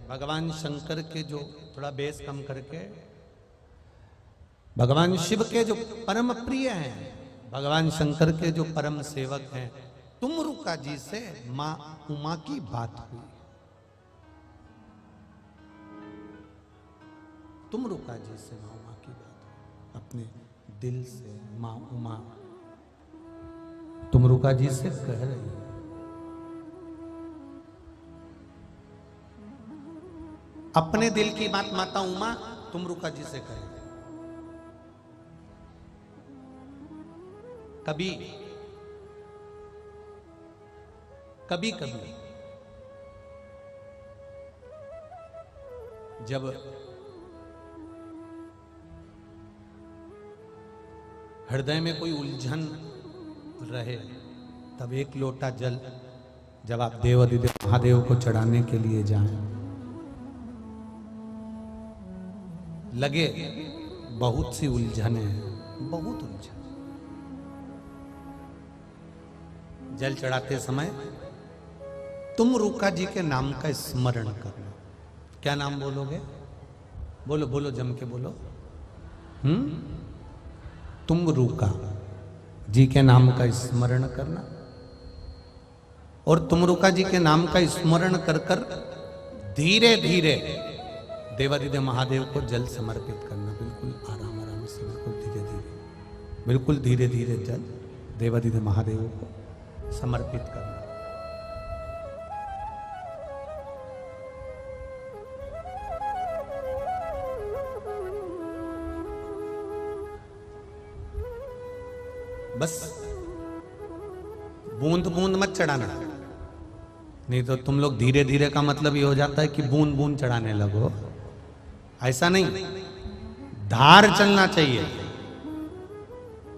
भगवान शंकर के जो थोड़ा बेस कम करके, भगवान शिव के जो परम प्रिय हैं, भगवान शंकर के जो परम सेवक हैं, तुमरुका जी से मां उमा की बात हुई। तुमरुका जी से मां उमा की बात हुई, अपने दिल से मां उमा तुमरुका जी से कह रही है। अपने दिल की बात माता उमा तुमरुका जी से कहे। कभी कभी कभी जब हृदय में कोई उलझन रहे, तब एक लोटा जल जब आप देवाधिदेव महादेव को चढ़ाने के लिए जाएं, लगे बहुत सी उलझने हैं, बहुत उलझन, जल चढ़ाते समय तुमरुका जी के नाम का स्मरण करना। क्या नाम बोलोगे? बोलो बोलो, जम के बोलो। तुमरुका जी के नाम का स्मरण करना, और तुमरुका जी के नाम का स्मरण कर कर धीरे धीरे देवाधिदेव महादेव को जल समर्पित करना। बिल्कुल आराम आराम से, बिल्कुल धीरे धीरे, बिल्कुल धीरे धीरे जल देवाधिदेव महादेव को समर्पित करना। बस बूंद बूंद मत चढ़ाना, नहीं तो तुम लोग धीरे धीरे का मतलब ये हो जाता है कि बूंद बूंद चढ़ाने लगो। ऐसा नहीं, धार चलना चाहिए,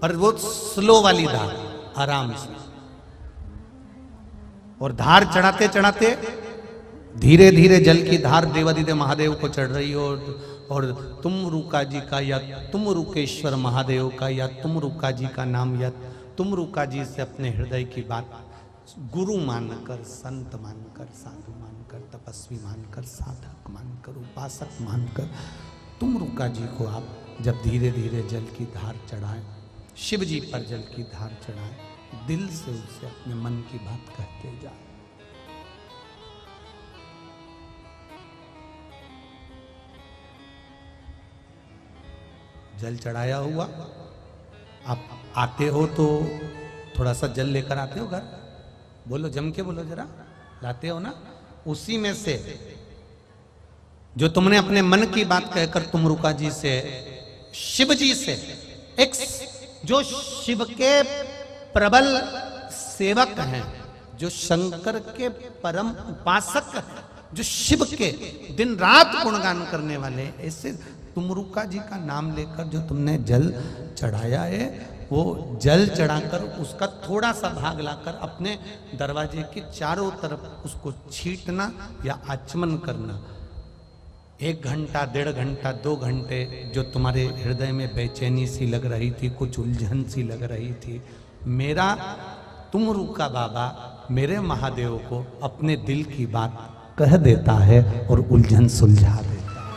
पर वो स्लो वाली धार, आराम से। और धार चढ़ाते चढ़ाते धीरे धीरे जल की धार देवाधिदेव महादेव को चढ़ रही हो, और तुमरुका जी का या तुमरुकेश्वर महादेव का या तुमरुका जी का नाम या तुमरुका जी से अपने हृदय की बात गुरु मानकर, संत मानकर, साधु मानकर, तपस्वी मानकर, साधक मानकर, उपासक मानकर तुमरुका जी को आप जब धीरे धीरे जल की धार चढ़ाएं, शिव जी पर जल की धार चढ़ाएं, दिल से उसे अपने मन की बात कहते जाए। जल चढ़ाया हुआ, आप आते हो तो थोड़ा सा जल लेकर आते हो घर, बोलो जम के बोलो जरा, लाते हो ना? उसी में से जो तुमने अपने मन की बात कहकर तुमरुका जी से, शिव जी से, एक जो शिव के प्रबल सेवक हैं, जो शंकर के परम उपासक हैं, जो शिव के दिन रात गुणगान करने वाले, ऐसे तुमरुका जी का नाम लेकर जो तुमने जल चढ़ाया है, वो जल चढ़ाकर उसका थोड़ा सा भाग लाकर अपने दरवाजे के चारों तरफ उसको छींटना या आचमन करना। 1 घंटा, 1.5 घंटा, 2 घंटे जो तुम्हारे हृदय में बेचैनी सी लग रही थी, कुछ उलझन सी लग रही थी, मेरा तुमरुका बाबा मेरे महादेव को अपने दिल की बात कह देता है और उलझन सुलझा देता है।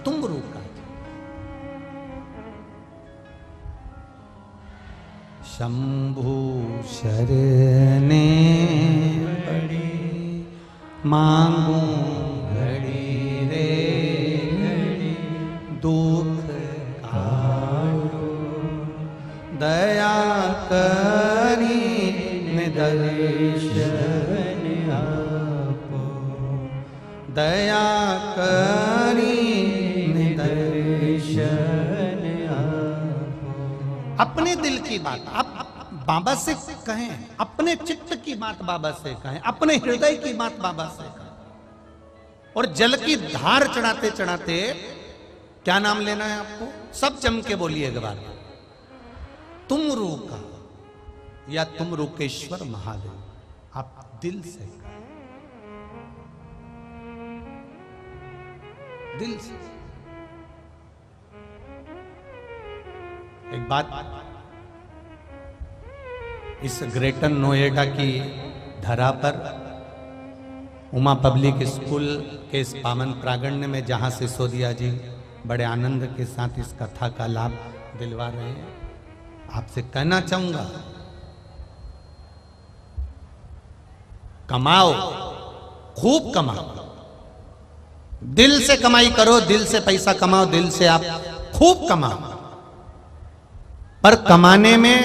तुमरुका शंभु शरणे पड़ी, मांगू घड़ी रे घड़ी, दुख काटो दया करी दर्शन आपो, दया करी दर्शन आपो। अपने दिल की बात आप बाबा से कहें, अपने चित्त की बात बाबा से कहें, अपने हृदय की बात बाबा से कहें। और जल की धार चढ़ाते चढ़ाते क्या नाम लेना है आपको? सब जम के बोलिए एक बार, तुमरुका या तुमरुकेश्वर महादेव। आप दिल से कहें, दिल से। एक बात, इस ग्रेटर नोएडा की धरा पर उमा पब्लिक स्कूल के इस पावन प्रांगण में जहाँ सिसोदिया जी बड़े आनंद के साथ इस कथा का लाभ दिलवा रहे हैं, आपसे कहना चाहूंगा, कमाओ, खूब कमाओ, दिल से कमाई करो, दिल से पैसा कमाओ, दिल से आप खूब कमाओ, पर कमाने में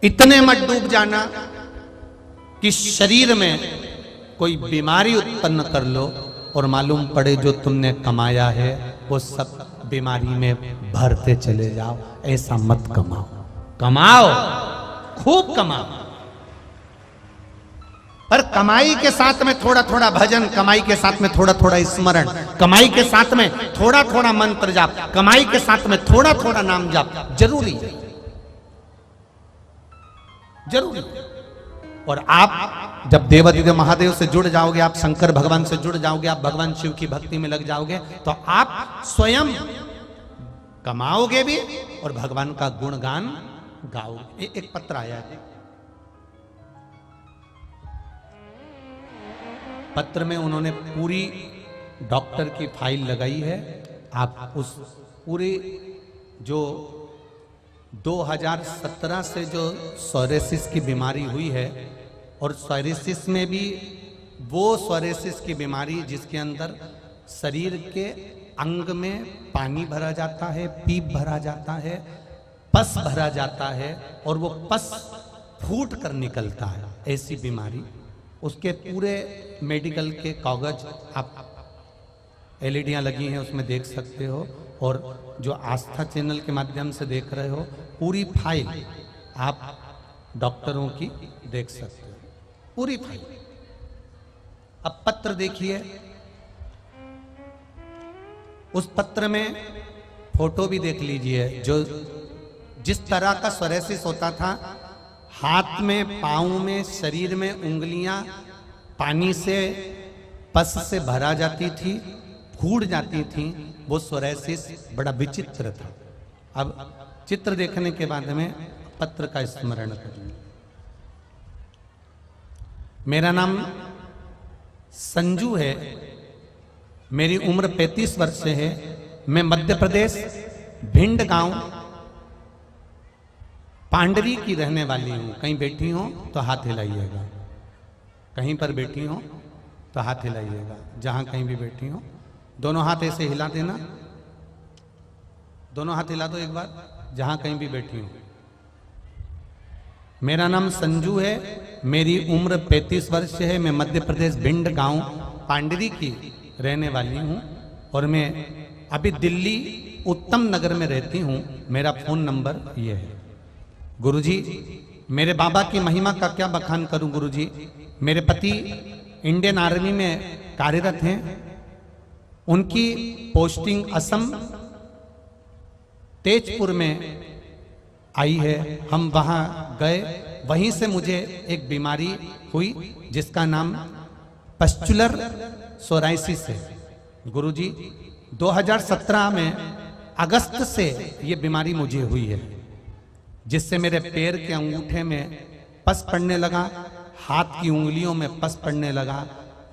इतने मत डूब जाना कि शरीर में कोई बीमारी उत्पन्न कर लो और मालूम पड़े जो तुमने कमाया है वो सब बीमारी में भरते चले जाओ। ऐसा मत कमाओ, कमाओ, खूब कमाओ, पर कमाई के साथ में थोड़ा थोड़ा भजन, कमाई के साथ में थोड़ा थोड़ा स्मरण, कमाई के साथ में थोड़ा थोड़ा मंत्र जाप, कमाई के साथ में थोड़ा थोड़ा नाम जाप जरूरी है, जरूरी। और आप जब देवाधिदेव महादेव से जुड़ जाओगे, आप शंकर भगवान से जुड़ जाओगे, आप भगवान शिव की भक्ति में लग जाओगे, तो आप स्वयं कमाओगे भी और भगवान का गुणगान गाओगे। एक पत्र आया है, पत्र में उन्होंने पूरी डॉक्टर की फाइल लगाई है। आप उस पूरी जो 2017 से जो सोरेसिस की बीमारी हुई है, और सोरेसिस में भी वो सोरेसिस की बीमारी जिसके अंदर शरीर के अंग में पानी भरा जाता है, पीप भरा जाता है, पस भरा जाता है और वो पस फूट कर निकलता है, ऐसी बीमारी। उसके पूरे मेडिकल के कागज आप एलईडियां लगी हैं उसमें देख सकते हो, और जो आस्था चैनल के माध्यम से देख रहे हो, पूरी फाइल आप डॉक्टरों की देख सकते हो, पूरी फाइल। अब पत्र देखिए, उस पत्र में फोटो भी देख लीजिए। जो जिस तरह का सोरेसिस होता था, हाथ में, पांव में, शरीर में उंगलियां पानी से, पस से भरा जाती थी, फूट जाती थी, वो सोरेसिस बड़ा विचित्र था। अब चित्र देखने के बाद में पत्र का स्मरण करेंगे। मेरा नाम संजू है, मेरी उम्र 35 वर्ष है, मैं मध्य प्रदेश भिंड गांव पांडरी की रहने वाली हूं। कहीं बैठी हो तो हाथ हिलाइएगा, कहीं पर बैठी हो तो हाथ हिलाइएगा, जहां कहीं भी बैठी हो दोनों हाथ ऐसे हिला देना, दोनों हाथ हिला दो एक बार, जहां कहीं भी बैठी हूं। मेरा नाम संजू है, मेरी उम्र 35 वर्ष है, मैं मध्य प्रदेश भिंड गांव पांडरी की रहने वाली हूं, और मैं अभी दिल्ली उत्तम नगर में रहती हूं। मेरा फोन नंबर ये है। गुरुजी, मेरे बाबा की महिमा का क्या बखान करूं गुरुजी। मेरे पति इंडियन आर्मी में कार्यरत हैं, उनकी पोस्टिंग असम तेजपुर में आई है, हम वहां गए, वहीं से मुझे एक बीमारी हुई जिसका नाम पस्चुलर सोराइसिस है। गुरुजी, 2017 में अगस्त से ये बीमारी मुझे हुई है, जिससे मेरे पैर के अंगूठे में पस पड़ने लगा, हाथ की उंगलियों में पस पड़ने लगा,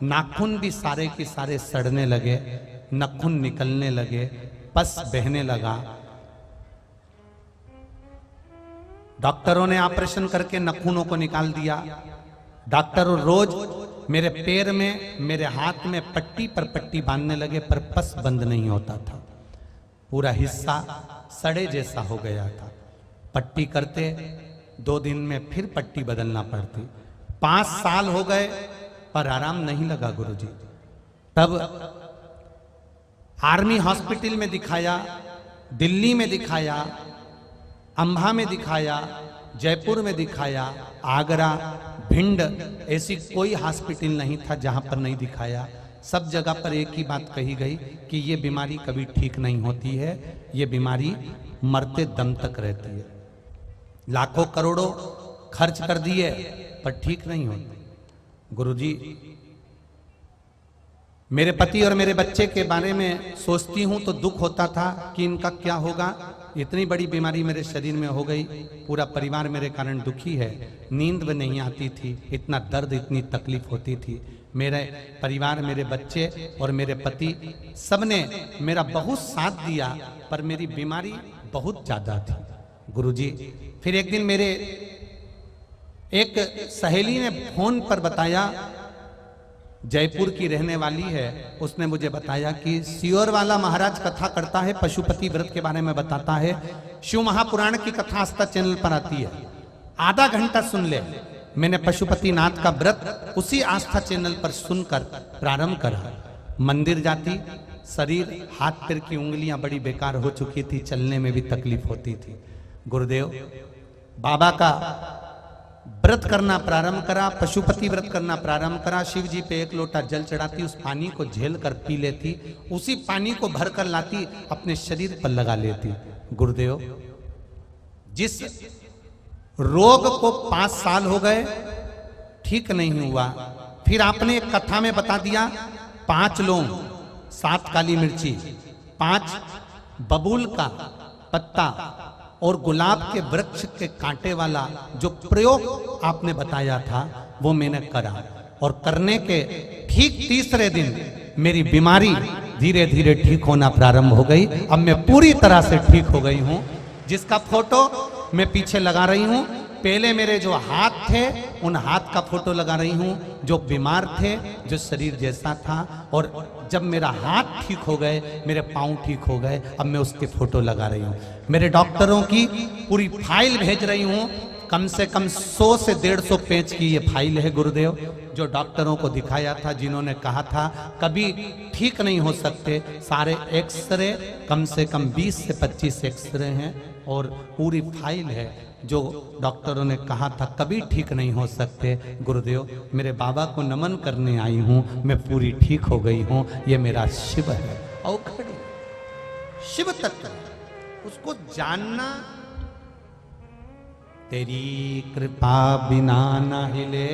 नाखून भी सारे के सारे सड़ने लगे, नाखून निकलने लगे, पस बहने लगा। डॉक्टरों ने ऑपरेशन करके नाखूनों को निकाल दिया। डॉक्टरों रोज मेरे पैर में, मेरे हाथ में पट्टी पर पट्टी बांधने लगे, पर पस बंद नहीं होता था, पूरा हिस्सा सड़े जैसा हो गया था। पट्टी करते 2 दिन में फिर पट्टी बदलना पड़ती। 5 साल हो गए पर आराम नहीं लगा गुरुजी। तब आर्मी हॉस्पिटल में दिखाया, दिल्ली में दिखाया, अंबा में दिखाया, जयपुर में दिखाया, आगरा, भिंड, ऐसी कोई हॉस्पिटल नहीं था जहां पर नहीं दिखाया। सब जगह पर एक ही बात कही गई कि ये बीमारी कभी ठीक नहीं होती है, ये बीमारी मरते दम तक रहती है। लाखों करोड़ों खर्च कर दिए पर ठीक नहीं होती। गुरुजी, मेरे पति और मेरे बच्चे के बारे में सोचती हूं तो दुख होता था कि इनका क्या होगा, इतनी बड़ी बीमारी मेरे शरीर में हो गई, पूरा परिवार मेरे कारण दुखी है, नींद में नहीं आती थी, इतना दर्द इतनी तकलीफ होती थी। मेरे परिवार, मेरे बच्चे और मेरे पति सबने मेरा बहुत साथ दिया, पर मेरी बीमारी बहुत ज्यादा थी गुरुजी। फिर एक दिन मेरे एक सहेली ने फोन पर बताया, जयपुर की रहने वाली है, उसने मुझे बताया कि सियोर वाला महाराज कथा करता है, पशुपति व्रत के बारे में बताता है, शिव महापुराण की कथा आस्था चैनल पर आती है, आधा घंटा सुन ले। मैंने पशुपति नाथ का व्रत उसी आस्था चैनल पर सुनकर प्रारंभ करा। मंदिर जाती, शरीर हाथ पैर की उंगलियां बड़ी बेकार हो चुकी थी, चलने में भी तकलीफ होती थी। गुरुदेव बाबा का व्रत करना प्रारंभ करा, पशुपति व्रत करना प्रारंभ करा। शिव जी पे एक लोटा जल चढ़ाती, उस पानी को झेल कर पी लेती, उसी पानी को भर कर लाती, अपने शरीर पर लगा लेती। गुरुदेव जिस रोग को 5 साल हो गए ठीक नहीं हुआ, फिर आपने एक कथा में बता दिया 5 लौंग, 7 काली मिर्ची, 5 बबूल का पत्ता और गुलाब के वृक्ष के कांटे वाला जो प्रयोग आपने बताया था वो मैंने करा, और करने के ठीक तीसरे दिन मेरी बीमारी धीरे धीरे ठीक होना प्रारंभ हो गई। अब मैं पूरी तरह से ठीक हो गई हूँ, जिसका फोटो मैं पीछे लगा रही हूँ। पहले मेरे जो हाथ थे उन हाथ का फोटो लगा रही हूँ, जो बीमार थे, जो शरीर जैसा था, और जब मेरा हाथ ठीक हो गए, मेरे पाँव ठीक हो गए, अब मैं उसके फोटो लगा रही हूँ। मेरे डॉक्टरों की पूरी फाइल भेज रही हूँ, कम से कम 100 से 150 पेज की ये फाइल है गुरुदेव, जो डॉक्टरों को दिखाया था, जिन्होंने कहा था कभी ठीक नहीं हो सकते। सारे एक्सरे, कम से कम 20 से 25 एक्सरे हैं, और पूरी फाइल है जो डॉक्टरों ने कहा था कभी ठीक नहीं हो सकते। गुरुदेव मेरे बाबा को नमन करने आई हूँ, मैं पूरी ठीक हो गई हूँ। ये मेरा शिव है, औखड़ी शिव तत्व, उसको जानना। तेरी कृपा बिना न हिले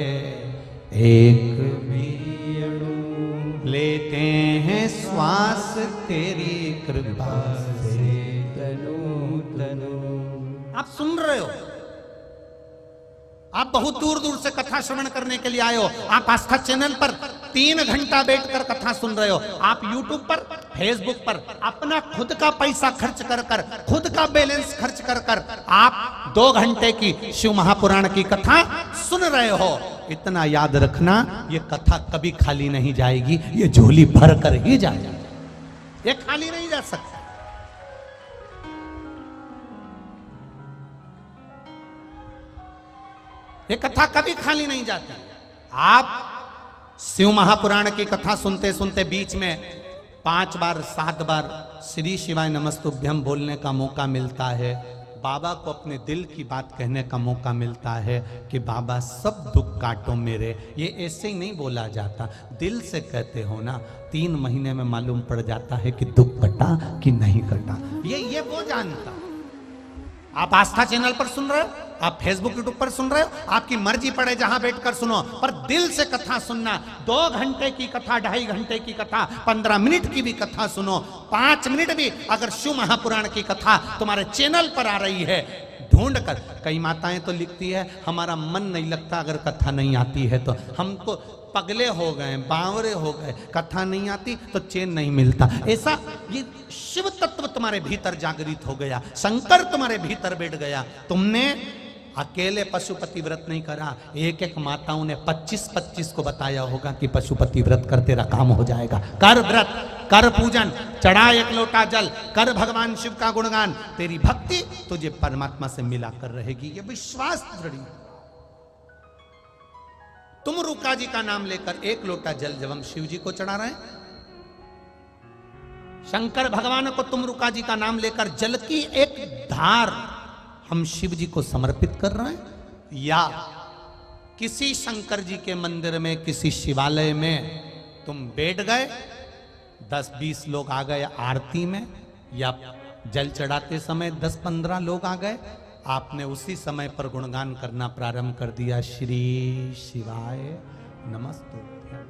एक भी अणु, लेते हैं श्वास तेरी कृपा से तनु तनु। आप सुन रहे हो, आप बहुत दूर दूर से कथा श्रवण करने के लिए आए हो, आप आस्था चैनल पर 3 घंटा बैठकर कथा सुन रहे हो, आप यूट्यूब पर, फेसबुक पर अपना खुद का पैसा खर्च कर कर, खुद का बैलेंस खर्च कर कर आप 2 घंटे की शिव महापुराण की कथा सुन रहे हो। इतना याद रखना, ये कथा कभी खाली नहीं जाएगी, ये झोली भर कर ही जाएगी, ये खाली नहीं जा सकती। ये कथा कभी खाली नहीं जाती। आप शिव महापुराण की कथा सुनते सुनते बीच में 5 बार 7 बार श्री शिवाय नमस्तुभ्यं बोलने का मौका मिलता है, बाबा को अपने दिल की बात कहने का मौका मिलता है कि बाबा सब दुख काटो मेरे। ये ऐसे ही नहीं बोला जाता, दिल से कहते हो ना, 3 महीने में मालूम पड़ जाता है कि दुख कटा कि नहीं कटा। ये वो जानता। आप आस्था चैनल पर सुन रहे हो, आप फेसबुक यूट्यूब पर सुन रहे हो, आपकी मर्जी पड़े जहां बैठकर सुनो, पर दिल से कथा सुनना। 2 घंटे की कथा, 2.5 घंटे की कथा, 15 मिनट की भी कथा सुनो, 5 मिनट भी अगर शिव महापुराण की कथा तुम्हारे चैनल पर आ रही है, ढूंढ कर। कई माताएं तो लिखती है हमारा मन नहीं लगता अगर कथा नहीं आती है तो, हमको पगले हो गए, बावरे हो गए, कथा नहीं आती तो चैन नहीं मिलता। ऐसा ये शिव तत्व तुम्हारे भीतर जागृत हो गया, शंकर तुम्हारे भीतर बैठ गया। तुमने अकेले पशुपति व्रत नहीं करा, एक एक माताओं ने 25-25 को बताया होगा कि पशुपति व्रत कर तेरा काम हो जाएगा। कर व्रत, कर पूजन, चढ़ा 1 लोटा जल, कर भगवान शिव का गुणगान, तेरी भक्ति तुझे परमात्मा से मिला कर रहेगी। ये विश्वास दृढ़। तुम रुका जी का नाम लेकर 1 लोटा जल जब हम शिव जी को चढ़ा रहे हैं, शंकर भगवान को तुम रुका जी का नाम लेकर जल की एक धार हम शिव जी को समर्पित कर रहे हैं, या किसी शंकर जी के मंदिर में, किसी शिवालय में तुम बैठ गए, 10-20 लोग आ गए आरती में, या जल चढ़ाते समय 10-15 लोग आ गए, आपने उसी समय पर गुणगान करना प्रारंभ कर दिया। श्री शिवाय नमस्तुभ्यं,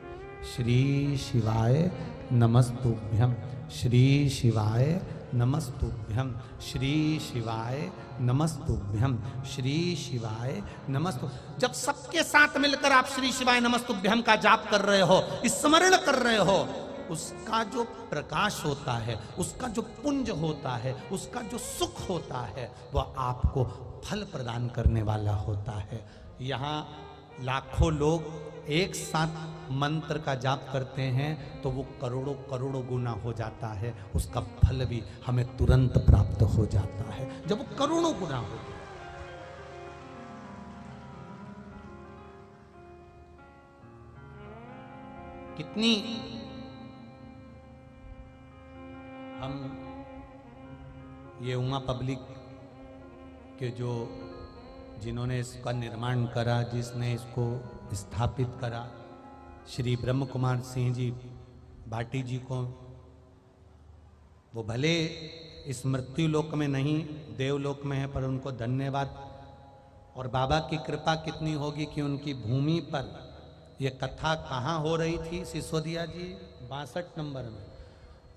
श्री शिवाय नमस्तुभ्यं, श्री शिवाय नमस्तुभ्यम, श्री शिवाय नमस्तुभ्यम, श्री शिवाय नमस्तु। जब सबके साथ मिलकर आप श्री शिवाय नमस्तुभ्यम का जाप कर रहे हो, स्मरण कर रहे हो, उसका जो प्रकाश होता है, उसका जो पुंज होता है, उसका जो सुख होता है, वह आपको फल प्रदान करने वाला होता है। यहाँ लाखों लोग एक साथ मंत्र का जाप करते हैं तो वो करोड़ों करोड़ों गुना हो जाता है, उसका फल भी हमें तुरंत प्राप्त हो जाता है जब वो करोड़ों गुना हो। कितनी हम ये उमा पब्लिक के जो जिन्होंने इसका निर्माण करा, जिसने इसको स्थापित करा, श्री ब्रह्म कुमार सिंह जी भाटी जी को, वो भले इस मृत्यु लोक में नहीं देवलोक में है, पर उनको धन्यवाद। और बाबा की कृपा कितनी होगी कि उनकी भूमि पर ये कथा कहाँ हो रही थी, सिसोदिया जी 62 नंबर में,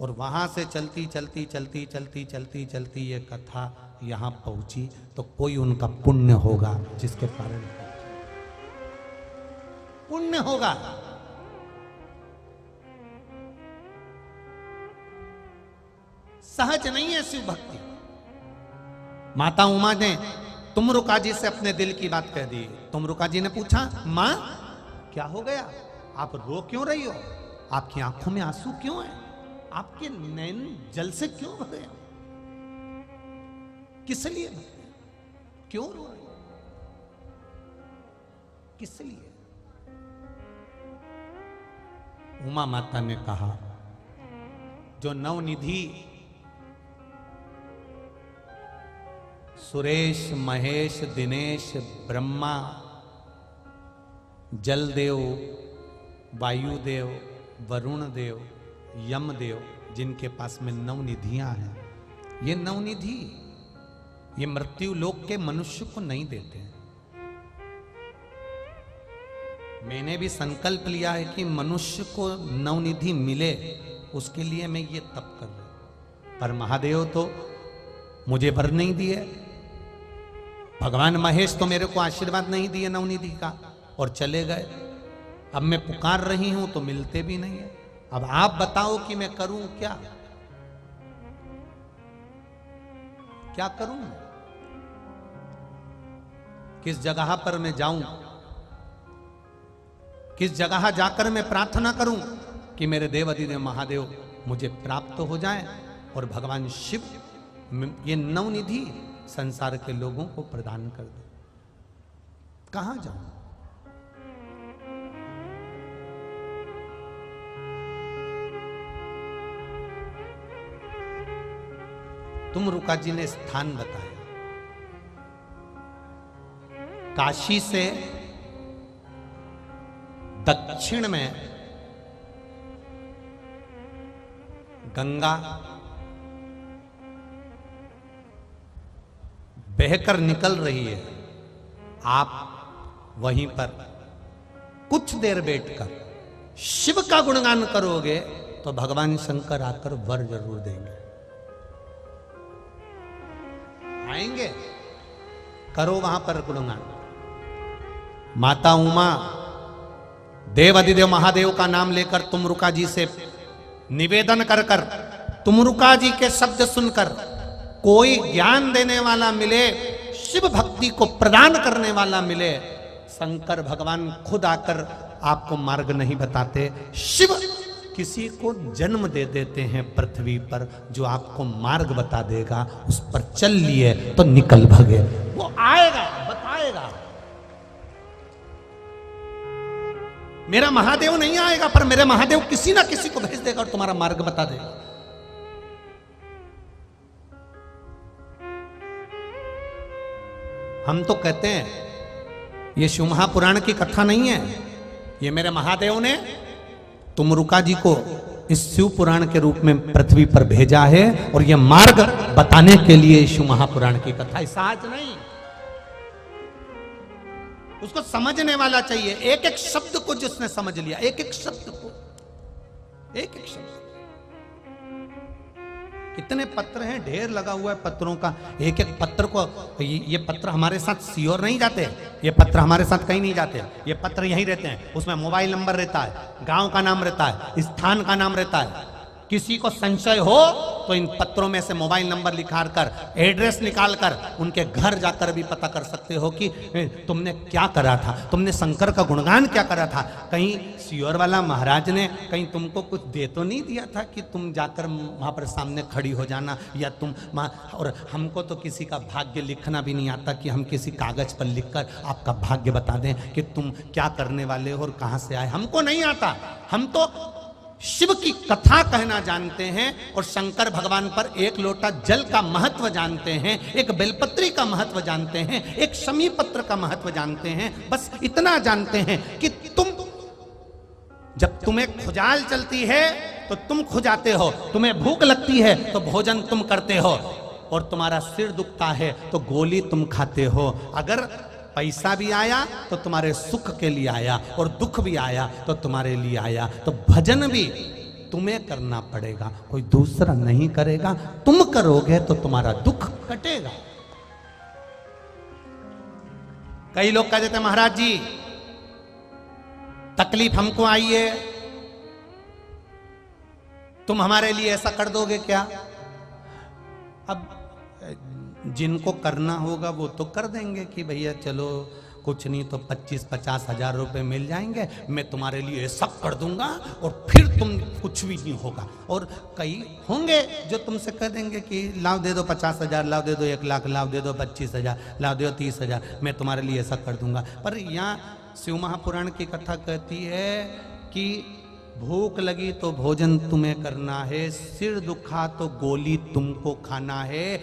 और वहाँ से चलती चलती चलती चलती चलती चलती ये कथा यहाँ पहुँची, तो कोई उनका पुण्य होगा जिसके कारण पुण्य होगा। सहज नहीं है शिव भक्ति। माता उमा ने तुमरुका जी से अपने दिल की बात कह दी। तुमरुका जी ने पूछा, मां क्या हो गया, आप रो क्यों रही हो, आपकी आंखों में आंसू क्यों है, आपके नैन जल से क्यों भरे, किस लिए, क्यों रो रही हो, किस लिए? उमा माता ने कहा, जो नवनिधि सुरेश महेश दिनेश ब्रह्मा जलदेव वायुदेव वरुण देव यमदेव जिनके पास में नवनिधियां हैं, ये नवनिधि ये मृत्यु लोक के मनुष्य को नहीं देते हैं। मैंने भी संकल्प लिया है कि मनुष्य को नवनिधि मिले, उसके लिए मैं ये तप कर रहा हूं। पर महादेव तो मुझे वर नहीं दिए, भगवान महेश तो मेरे को आशीर्वाद नहीं दिए नवनिधि का, और चले गए। अब मैं पुकार रही हूं तो मिलते भी नहीं है। अब आप बताओ कि मैं करूं क्या, क्या करूं, किस जगह पर मैं जाऊं, किस जगह जाकर मैं प्रार्थना करूं कि मेरे देव अधिदेव महादेव मुझे प्राप्त हो जाए और भगवान शिव ये नवनिधि संसार के लोगों को प्रदान कर दे। कहां जाऊं? तुमरुका जी ने स्थान बताया, काशी से दक्षिण में गंगा बहकर निकल रही है। आप वहीं पर कुछ देर बैठकर शिव का गुणगान करोगे तो भगवान शंकर आकर वर जरूर देंगे। आएंगे, करो वहां पर गुणगान। माता उमा देव अधिदेव महादेव का नाम लेकर तुमरुका जी से निवेदन कर कर, तुमरुका जी के शब्द सुनकर कोई ज्ञान देने वाला मिले, शिव भक्ति को प्रदान करने वाला मिले। शंकर भगवान खुद आकर आपको मार्ग नहीं बताते, शिव किसी को जन्म दे देते हैं पृथ्वी पर जो आपको मार्ग बता देगा, उस पर चल लिए तो निकल भगे। वो आएगा, बताएगा। मेरा महादेव नहीं आएगा, पर मेरे महादेव किसी ना किसी को भेज देगा और तुम्हारा मार्ग बता देगा। हम तो कहते हैं ये शिव महापुराण की कथा नहीं है, ये मेरे महादेव ने तुमरुका जी को इस शिव पुराण के रूप में पृथ्वी पर भेजा है, और यह मार्ग बताने के लिए शिव महापुराण की कथा, साज नहीं। उसको समझने वाला चाहिए, एक एक शब्द को जिसने समझ लिया, एक एक शब्द को, एक एक शब्द। इतने पत्र हैं, ढेर लगा हुआ है पत्रों का। एक एक पत्र को, ये पत्र हमारे साथ सीओर नहीं जाते, ये पत्र हमारे साथ कहीं नहीं जाते, ये पत्र यहीं रहते हैं। उसमें मोबाइल नंबर रहता है, गांव का नाम रहता है, स्थान का नाम रहता है। किसी को संशय हो तो इन पत्रों में से मोबाइल नंबर निकाल कर, एड्रेस निकाल कर उनके घर जाकर भी पता कर सकते हो कि तुमने क्या करा था, तुमने शंकर का गुणगान क्या करा था। कहीं सियोर वाला महाराज ने कहीं तुमको कुछ दे तो नहीं दिया था कि तुम जाकर वहाँ पर सामने खड़ी हो जाना, या तुम और हमको तो किसी का भाग्य लिखना भी नहीं आता कि हम किसी कागज पर लिखकर आपका भाग्य बता दें कि तुम क्या करने वाले हो और कहाँ से आए, हमको नहीं आता। हम तो शिव की कथा कहना जानते हैं और शंकर भगवान पर एक लोटा जल का महत्व जानते हैं, एक बेलपत्री का महत्व जानते हैं, एक शमी पत्र का महत्व जानते हैं। बस इतना जानते हैं कि तुम, जब तुम्हें खुजाल चलती है तो तुम खुजाते हो, तुम्हें भूख लगती है तो भोजन तुम करते हो, और तुम्हारा सिर दुखता है तो गोली तुम खाते हो। अगर पैसा भी आया तो तुम्हारे सुख के लिए आया, और दुख भी आया तो तुम्हारे लिए आया। तो भजन भी तुम्हें करना पड़ेगा, कोई दूसरा नहीं करेगा। तुम करोगे तो तुम्हारा दुख कटेगा। कई लोग कह देते महाराज जी तकलीफ हमको आई है, तुम हमारे लिए ऐसा कर दोगे क्या? अब जिनको करना होगा वो तो कर देंगे कि भैया चलो कुछ नहीं तो 25-50 हजार रुपए मिल जाएंगे, मैं तुम्हारे लिए सब कर दूंगा और फिर तुम कुछ भी नहीं होगा। और कई होंगे जो तुमसे कह देंगे कि लाओ दे दो 50,000, लाओ दे दो 1 लाख, लाओ दे दो 25,000, लाओ दे दो 30,000, मैं तुम्हारे लिए ऐसा कर दूंगा। पर यहाँ शिव महापुराण की कथा कहती है कि भूख लगी तो भोजन तुम्हें करना है, सिर दुखा तो गोली तुमको खाना है,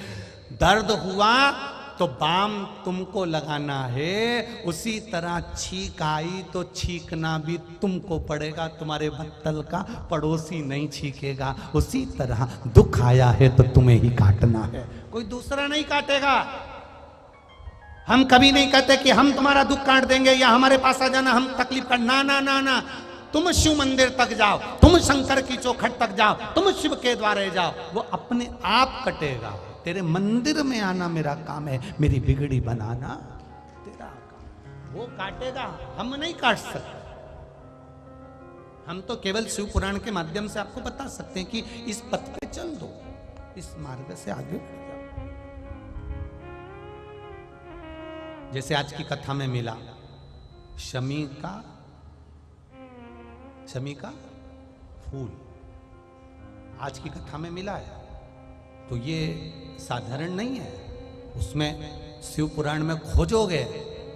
दर्द हुआ तो बाम तुमको लगाना है, उसी तरह छींक आई तो छींकना भी तुमको पड़ेगा, तुम्हारे बत्तल का पड़ोसी नहीं छींकेगा। उसी तरह दुख आया है तो तुम्हें ही काटना है, कोई दूसरा नहीं काटेगा। हम कभी नहीं कहते कि हम तुम्हारा दुख काट देंगे या हमारे पास आ जाना, हम तकलीफ कर, ना ना ना ना। तुम शिव मंदिर तक जाओ, तुम शंकर की चौखट तक जाओ, तुम शिव के द्वारे जाओ, वो अपने आप कटेगा। तेरे मंदिर में आना मेरा काम है, मेरी बिगड़ी बनाना तेरा काम। वो काटेगा, हम नहीं काट सकते। हम तो केवल शिव पुराण के माध्यम से आपको बता सकते हैं कि इस पथ पे चल दो, इस मार्ग से आगे बढ़ जाओ। जैसे आज की कथा में मिला शमी का फूल, आज की कथा में मिला है, तो ये साधारण नहीं है। उसमें शिव पुराण में खोजोगे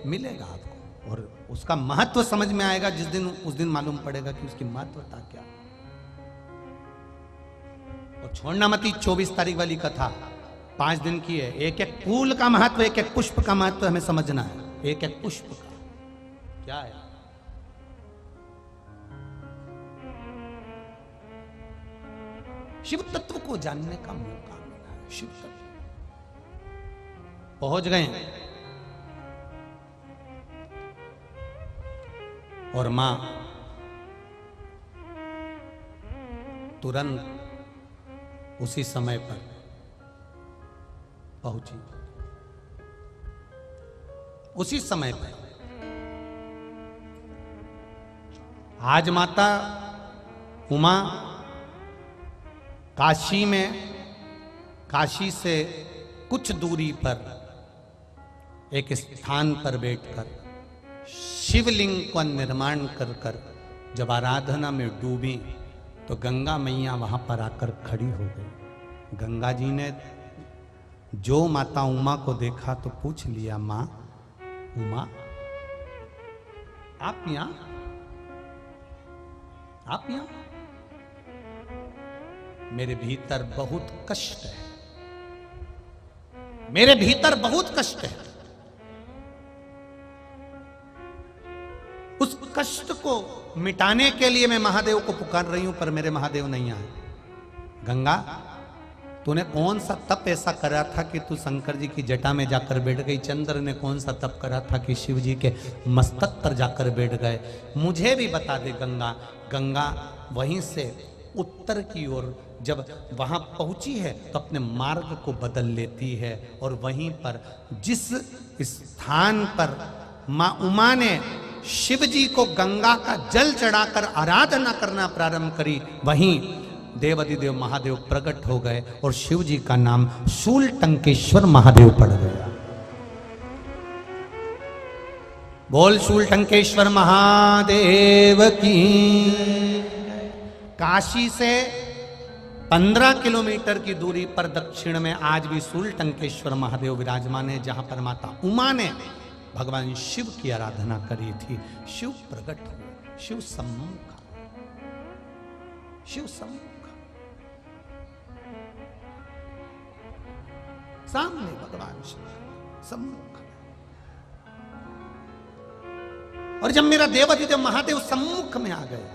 मिलेगा आपको, और उसका महत्व समझ में आएगा जिस दिन, उस दिन मालूम पड़ेगा कि उसकी महत्वता क्या। और छोड़ना मत 24 तारीख वाली कथा 5 दिन की है। एक एक फूल का महत्व, एक एक पुष्प का महत्व हमें समझना है। एक एक पुष्प का क्या है। शिव तत्व को जानने का मौका मिला है। शिव तत्व पहुंच गए और मां तुरंत उसी समय पर पहुंची, उसी समय पर। आज माता उमा काशी में, काशी से कुछ दूरी पर एक स्थान पर बैठकर शिवलिंग का निर्माण कर कर जब आराधना में डूबी तो गंगा मैया वहां पर आकर खड़ी हो गई। गंगा जी ने जो माता उमा को देखा तो पूछ लिया, मां उमा आप यहां, आप यहां? मेरे भीतर बहुत कष्ट है, मेरे भीतर बहुत कष्ट है। उस कष्ट को मिटाने के लिए मैं महादेव को पुकार रही हूं, पर मेरे महादेव नहीं आए। गंगा, तूने कौन सा तप ऐसा करा था कि तू शंकर जी की जटा में जाकर बैठ गई? चंद्र ने कौन सा तप करा था कि शिव जी के मस्तक पर जाकर बैठ गए? मुझे भी बता दे गंगा। गंगा वहीं से उत्तर की ओर जब वहां पहुंची है तो अपने मार्ग को बदल लेती है और वहीं पर जिस स्थान पर मां उमा ने शिव जी को गंगा का जल चढ़ाकर आराधना करना प्रारंभ करी, वहीं देवाधिदेव महादेव प्रकट हो गए और शिव जी का नाम शूलटंकेश्वर महादेव पड़ गया। बोल शूलटंकेश्वर महादेव की। काशी से 15 किलोमीटर की दूरी पर दक्षिण में आज भी शूलटंकेश्वर महादेव विराजमान है, जहां पर माता उमा ने भगवान शिव की आराधना करी थी। शिव प्रकट हुए, शिव सम्मुख, शिव सम्मुख सामने भगवान शिव सम्मुख। और जब मेरा देवाधिदेव महादेव सम्मुख में आ गए,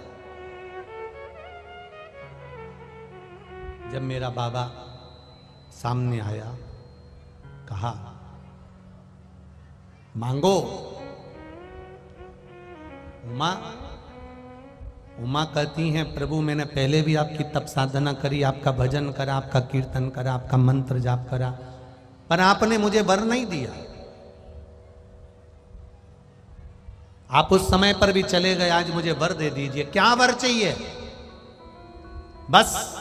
जब मेरा बाबा सामने आया, कहा मांगो। उमा कहती हैं प्रभु मैंने पहले भी आपकी तप साधना करी, आपका भजन करा, आपका कीर्तन करा, आपका मंत्र जाप करा, पर आपने मुझे वर नहीं दिया। आप उस समय पर भी चले गए, आज मुझे वर दे दीजिए। क्या वर चाहिए? बस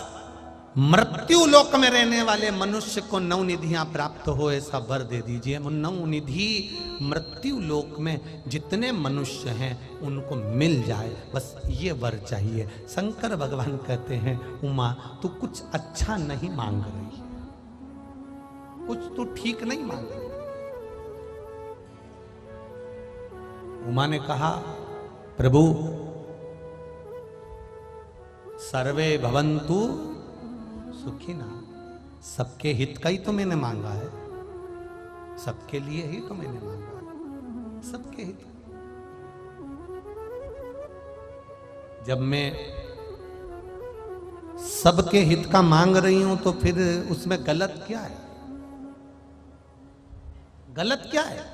मृत्यु लोक में रहने वाले मनुष्य को नवनिधियां प्राप्त हो, ऐसा वर दे दीजिए। नवनिधि मृत्यु लोक में जितने मनुष्य हैं उनको मिल जाए, बस ये वर चाहिए। शंकर भगवान कहते हैं उमा तू कुछ अच्छा नहीं मांग रही, कुछ तू ठीक नहीं मांग रही। उमा ने कहा प्रभु सर्वे भवन्तु सुखिना, सबके हित का ही तो मैंने मांगा है, सबके लिए ही तो मैंने मांगा है, सबके हित। जब मैं सबके हित का मांग रही हूं तो फिर उसमें गलत क्या है? गलत क्या है?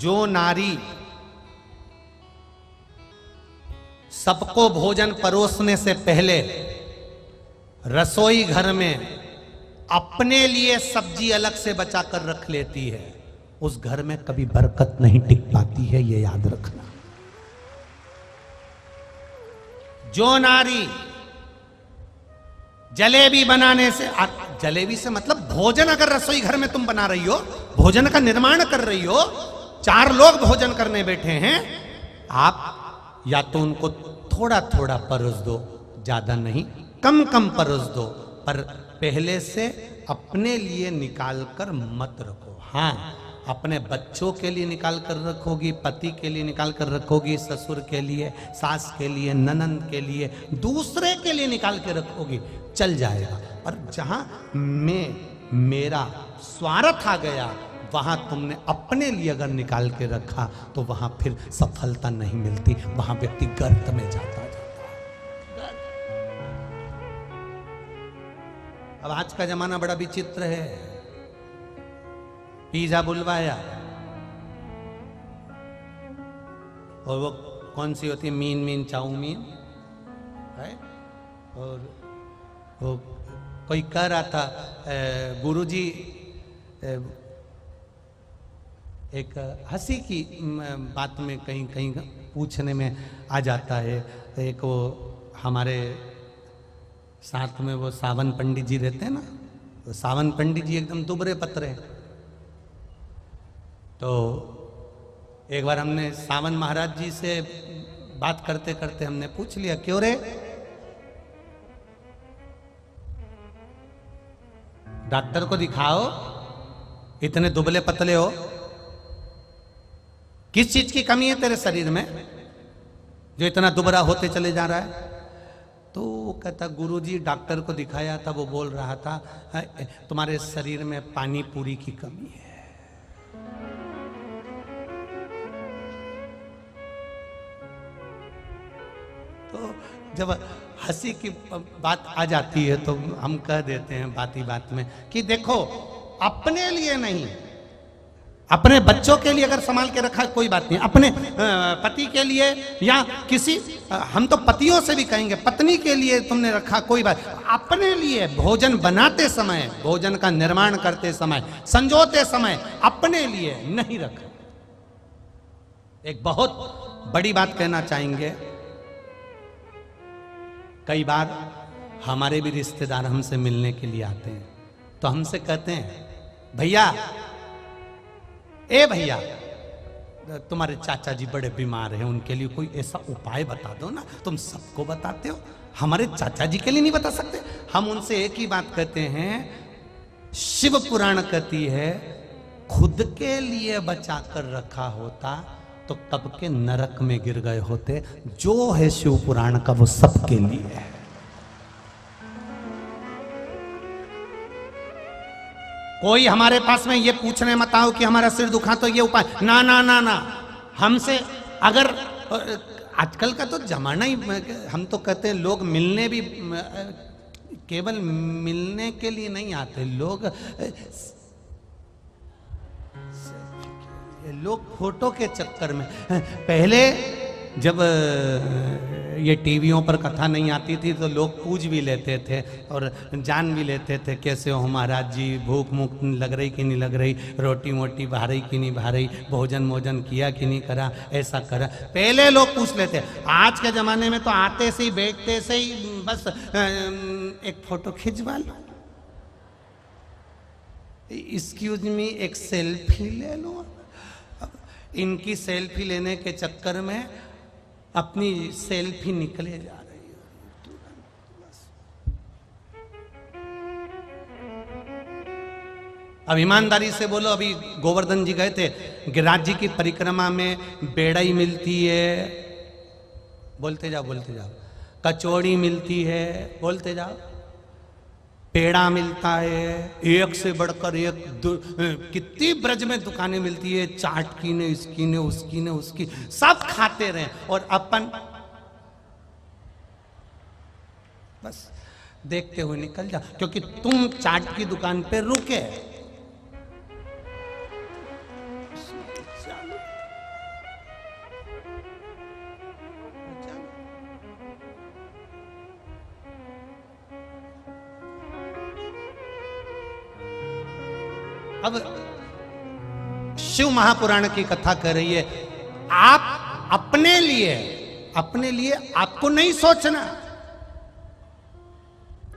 जो नारी सबको भोजन परोसने से पहले रसोई घर में अपने लिए सब्जी अलग से बचा कर रख लेती है, उस घर में कभी बरकत नहीं टिक पाती है, ये याद रखना। जो नारी जलेबी बनाने से, जलेबी से मतलब भोजन अगर रसोई घर में तुम बना रही हो, भोजन का निर्माण कर रही हो, 4 लोग भोजन करने बैठे हैं, आप या तो उनको थोड़ा थोड़ा परोस दो, ज्यादा नहीं, कम कम परोस दो, पर पहले से अपने लिए निकाल कर मत रखो। हाँ, अपने बच्चों के लिए निकाल कर रखोगी, पति के लिए निकाल कर रखोगी, ससुर के लिए, सास के लिए, ननंद के लिए, दूसरे के लिए निकाल के रखोगी, चल जाएगा। और जहां मेरा स्वार्थ आ गया, वहां तुमने अपने लिए अगर निकाल के रखा तो वहां फिर सफलता नहीं मिलती, वहां व्यक्ति गर्त में जाता है। अब आज का जमाना बड़ा विचित्र है। पिज्जा बुलवाया और वो कौन सी होती है, मीन चाउमीन है, और वो कोई कह रहा था गुरुजी, एक हंसी की बात में कहीं कहीं पूछने में आ जाता है। एक वो हमारे साथ में वो सावन पंडित जी रहते हैं ना, तो सावन पंडित जी एकदम दुबरे पतरे। तो एक बार हमने सावन महाराज जी से बात करते करते हमने पूछ लिया, क्यों रे डॉक्टर को दिखाओ, इतने दुबले पतले हो, किस चीज की कमी है तेरे शरीर में जो इतना दुबरा होते चले जा रहा है? तो वो कहता गुरुजी डॉक्टर को दिखाया था, वो बोल रहा था तुम्हारे शरीर में पानी पूरी की कमी है। तो जब हंसी की बात आ जाती है तो हम कह देते हैं बात ही बात में कि देखो अपने लिए नहीं, अपने बच्चों के लिए अगर संभाल के रखा कोई बात नहीं, अपने पति के लिए या किसी, हम तो पतियों से भी कहेंगे, पत्नी के लिए तुमने रखा कोई बात, अपने लिए भोजन बनाते समय, भोजन का निर्माण करते समय, संजोते समय अपने लिए नहीं रखा। एक बहुत बड़ी बात कहना चाहेंगे, कई बार हमारे भी रिश्तेदार हमसे मिलने के लिए आते हैं तो हमसे कहते हैं, भैया, ए भैया, तुम्हारे चाचा जी बड़े बीमार हैं, उनके लिए कोई ऐसा उपाय बता दो ना। तुम सबको बताते हो, हमारे चाचा जी के लिए नहीं बता सकते? हम उनसे एक ही बात कहते हैं, शिव पुराण कहती है खुद के लिए बचा कर रखा होता तो कब के नरक में गिर गए होते। जो है शिव पुराण का वो सबके लिए है। कोई हमारे पास में ये पूछने मत आओ कि हमारा सिर दुखा तो ये उपाय, ना ना ना ना। हमसे अगर, आजकल का तो जमाना ही, हम तो कहते हैं लोग मिलने भी, केवल मिलने के लिए नहीं आते लोग फोटो के चक्कर में। पहले जब ये टीवियों पर कथा नहीं आती थी तो लोग पूज भी लेते थे और जान भी लेते थे, कैसे हो महाराज जी, भूख मुख लग रही कि नहीं लग रही, रोटी मोटी भा रही कि नहीं भा रही, भोजन भोजन किया कि नहीं करा, ऐसा करा, पहले लोग पूछ लेते। आज के ज़माने में तो आते से ही, बैठते से ही बस एक फ़ोटो खिंचवा लो, एक्सक्यूज मी, एक सेल्फी ले लो। इनकी सेल्फी लेने के चक्कर में अपनी सेल्फी निकले जा रही है तुरंत। अब ईमानदारी से बोलो, अभी गोवर्धन जी गए थे, गिरिराज जी की परिक्रमा में बेड़ई मिलती है, बोलते जाओ बोलते जाओ, कचौड़ी मिलती है, बोलते जाओ, पेड़ा मिलता है, एक से बढ़कर एक, कितनी ब्रज में दुकानें मिलती है, चाट की ने, इसकी ने, उसकी ने, उसकी, सब खाते रहे और अपन बस देखते हुए निकल जा, क्योंकि तुम चाट की दुकान पे रुके। अब शिव महापुराण की कथा कर रही है, आप अपने लिए आपको नहीं सोचना,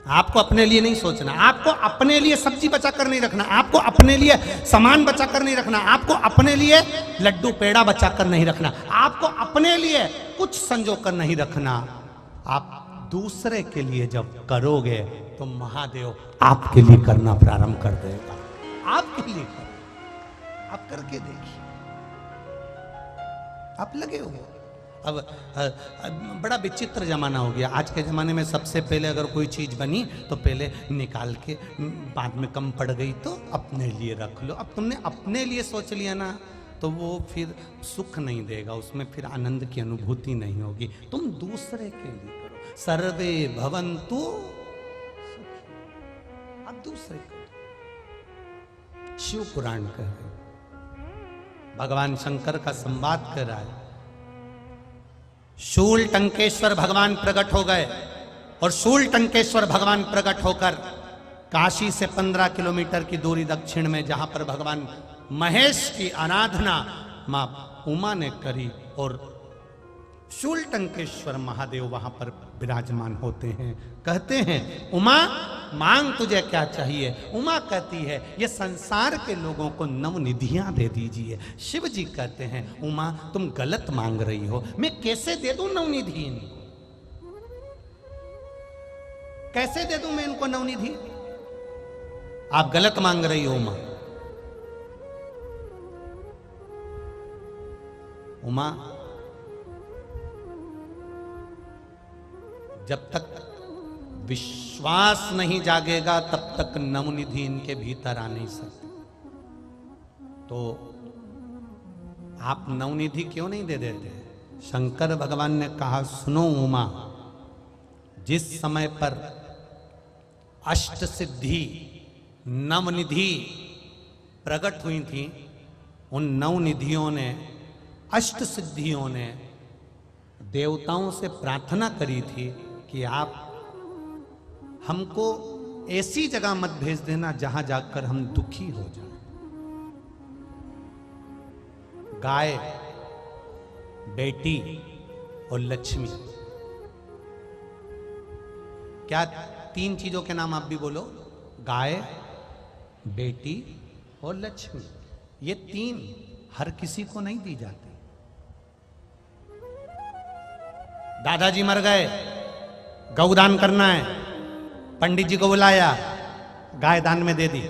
आपको अपने लिए नहीं सोचना, आपको अपने लिए सब्जी बचा कर नहीं रखना, आपको अपने लिए सामान बचा कर नहीं रखना, आपको अपने लिए लड्डू पेड़ा बचा कर नहीं रखना, आपको अपने लिए कुछ संजो कर नहीं रखना। आप दूसरे के लिए जब करोगे तो महादेव आपके लिए करना प्रारंभ कर देगा। आपके लिए आप करके देखिए, आप लगे हो। अब बड़ा विचित्र जमाना हो गया। आज के जमाने में सबसे पहले अगर कोई चीज बनी तो पहले निकाल के, बाद में कम पड़ गई तो अपने लिए रख लो। अब तुमने अपने लिए सोच लिया ना तो वो फिर सुख नहीं देगा, उसमें फिर आनंद की अनुभूति नहीं होगी। तुम दूसरे के लिए करो, सर्वे भवन्तु सुखी, अब दूसरे को। शिव पुराण कह रहे, भगवान शंकर का संवाद कर रहा है। शूल टंकेश्वर भगवान प्रकट हो गए और शूल टंकेश्वर भगवान प्रकट होकर काशी से 15 किलोमीटर की दूरी दक्षिण में, जहां पर भगवान महेश की आराधना मां उमा ने करी, और शूल टंकेश्वर महादेव वहां पर विराजमान होते हैं। कहते हैं, उमा मांग तुझे क्या चाहिए। उमा कहती है, ये संसार के लोगों को नवनिधियां दे दीजिए। शिव जी कहते हैं, उमा तुम गलत मांग रही हो, मैं कैसे दे दूं नवनिधि इनको, कैसे दे दूं मैं इनको नवनिधि, आप गलत मांग रही हो उमा। उमा जब तक विश्वास नहीं जागेगा तब तक नवनिधि इनके भीतर आ नहीं सकती। तो आप नवनिधि क्यों नहीं दे देते? शंकर भगवान ने कहा, सुनो उमा, जिस समय पर अष्ट सिद्धि नवनिधि प्रकट हुई थी उन 9 निधियों ने, अष्ट सिद्धियों ने देवताओं से प्रार्थना करी थी कि आप हमको ऐसी जगह मत भेज देना जहां जाकर हम दुखी हो जाएं। गाय, बेटी और लक्ष्मी, क्या 3 चीजों के नाम आप भी बोलो? गाय, बेटी और लक्ष्मी। ये 3 हर किसी को नहीं दी जाती। दादाजी मर गए, गौदान करना है, पंडित जी को बुलाया, गाय दान में दे दी।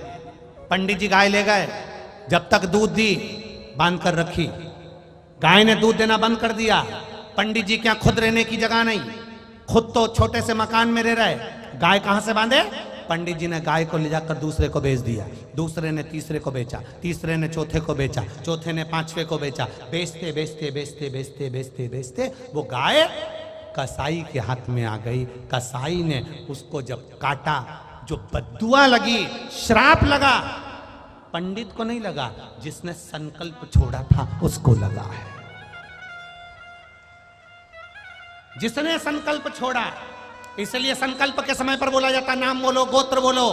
पंडित जी गाय ले गए, जब तक दूध दी बांध कर रखी। गाय ने दूध देना बंद कर दिया। पंडित जी क्या खुद रहने की जगह नहीं, खुद तो छोटे से मकान में रह रहे, गाय कहां से बांधे? पंडित जी ने गाय को ले जाकर दूसरे को बेच दिया, दूसरे ने तीसरे को बेचा, तीसरे ने चौथे को बेचा, चौथे ने पांचवे को बेचा। बेचते बेचते बेचते बेचते बेचते बेचते वो गाय कसाई के हाथ में आ गई। कसाई ने उसको जब काटा, जो बद्दुआ लगी, श्राप लगा, पंडित को नहीं लगा, जिसने संकल्प छोड़ा था उसको लगा है। जिसने संकल्प छोड़ा, इसलिए संकल्प के समय पर बोला जाता नाम बोलो, गोत्र बोलो,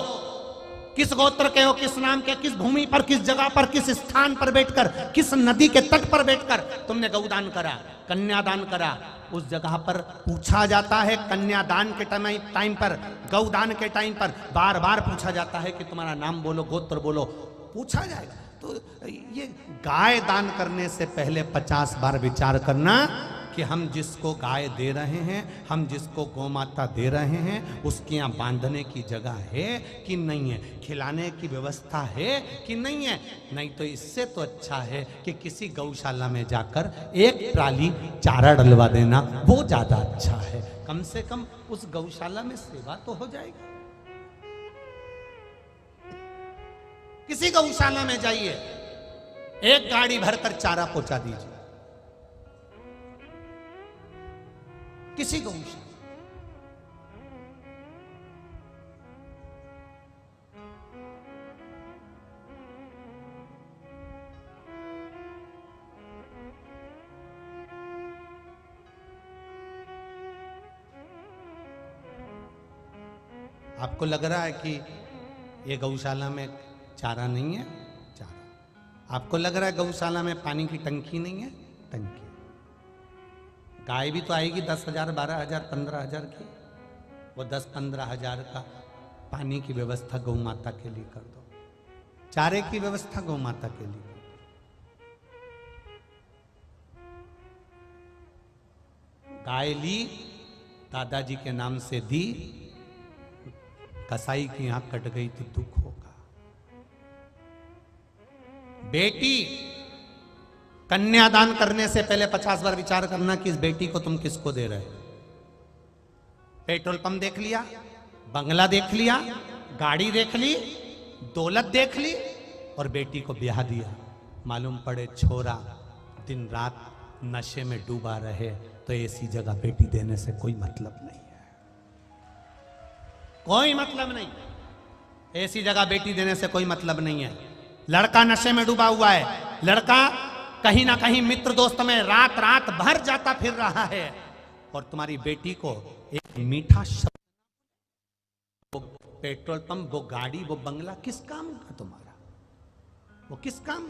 किस गोत्र के हो, किस नाम के, किस भूमि पर, किस जगह पर, किस स्थान पर बैठकर, किस नदी के तट पर बैठकर तुमने गौदान करा, कन्यादान करा। उस जगह पर पूछा जाता है, कन्यादान के टाइम पर, गौदान के टाइम पर बार बार पूछा जाता है कि तुम्हारा नाम बोलो, गोत्र बोलो, पूछा जाएगा। तो ये गाय दान करने से पहले 50 बार विचार करना कि हम जिसको गाय दे रहे हैं, हम जिसको गौमाता दे रहे हैं, उसके यहाँ बांधने की जगह है कि नहीं है, खिलाने की व्यवस्था है कि नहीं है। नहीं तो इससे तो अच्छा है कि किसी गौशाला में जाकर एक ट्राली चारा डलवा देना, वो ज्यादा अच्छा है। कम से कम उस गौशाला में सेवा तो हो जाएगी। किसी गौशाला में जाइए, एक गाड़ी भरकर चारा पहुंचा दीजिए, किसी गौशाला। आपको लग रहा है कि ये गौशाला में चारा नहीं है, चारा। आपको लग रहा है गौशाला में पानी की टंकी नहीं है, टंकी। गाय भी तो आएगी 10,000, 12,000, 15,000 की। वो 10-15 हजार का पानी की व्यवस्था गौ माता के लिए कर दो, चारे की व्यवस्था गौ माता के लिए कर दो। गाय ली, दादाजी के नाम से दी, कसाई की आंख कट गई तो दुख होगा। बेटी, कन्यादान करने से पहले 50 बार विचार करना कि इस बेटी को तुम किसको दे रहे हो। पेट्रोल पंप देख लिया, बंगला देख लिया, गाड़ी देख ली, दौलत देख ली और बेटी को ब्याह दिया। मालूम पड़े छोरा दिन रात नशे में डूबा रहे तो ऐसी जगह बेटी देने से कोई मतलब नहीं है, कोई मतलब नहीं। ऐसी जगह बेटी देने से कोई मतलब नहीं है। लड़का नशे में डूबा हुआ है, लड़का कहीं ना कहीं मित्र दोस्त में रात रात भर जाता फिर रहा है, और तुम्हारी बेटी को एक मीठा शब्द, वो पेट्रोल पंप, वो गाड़ी, वो बंगला किस काम का तुम्हारा, वो किस काम?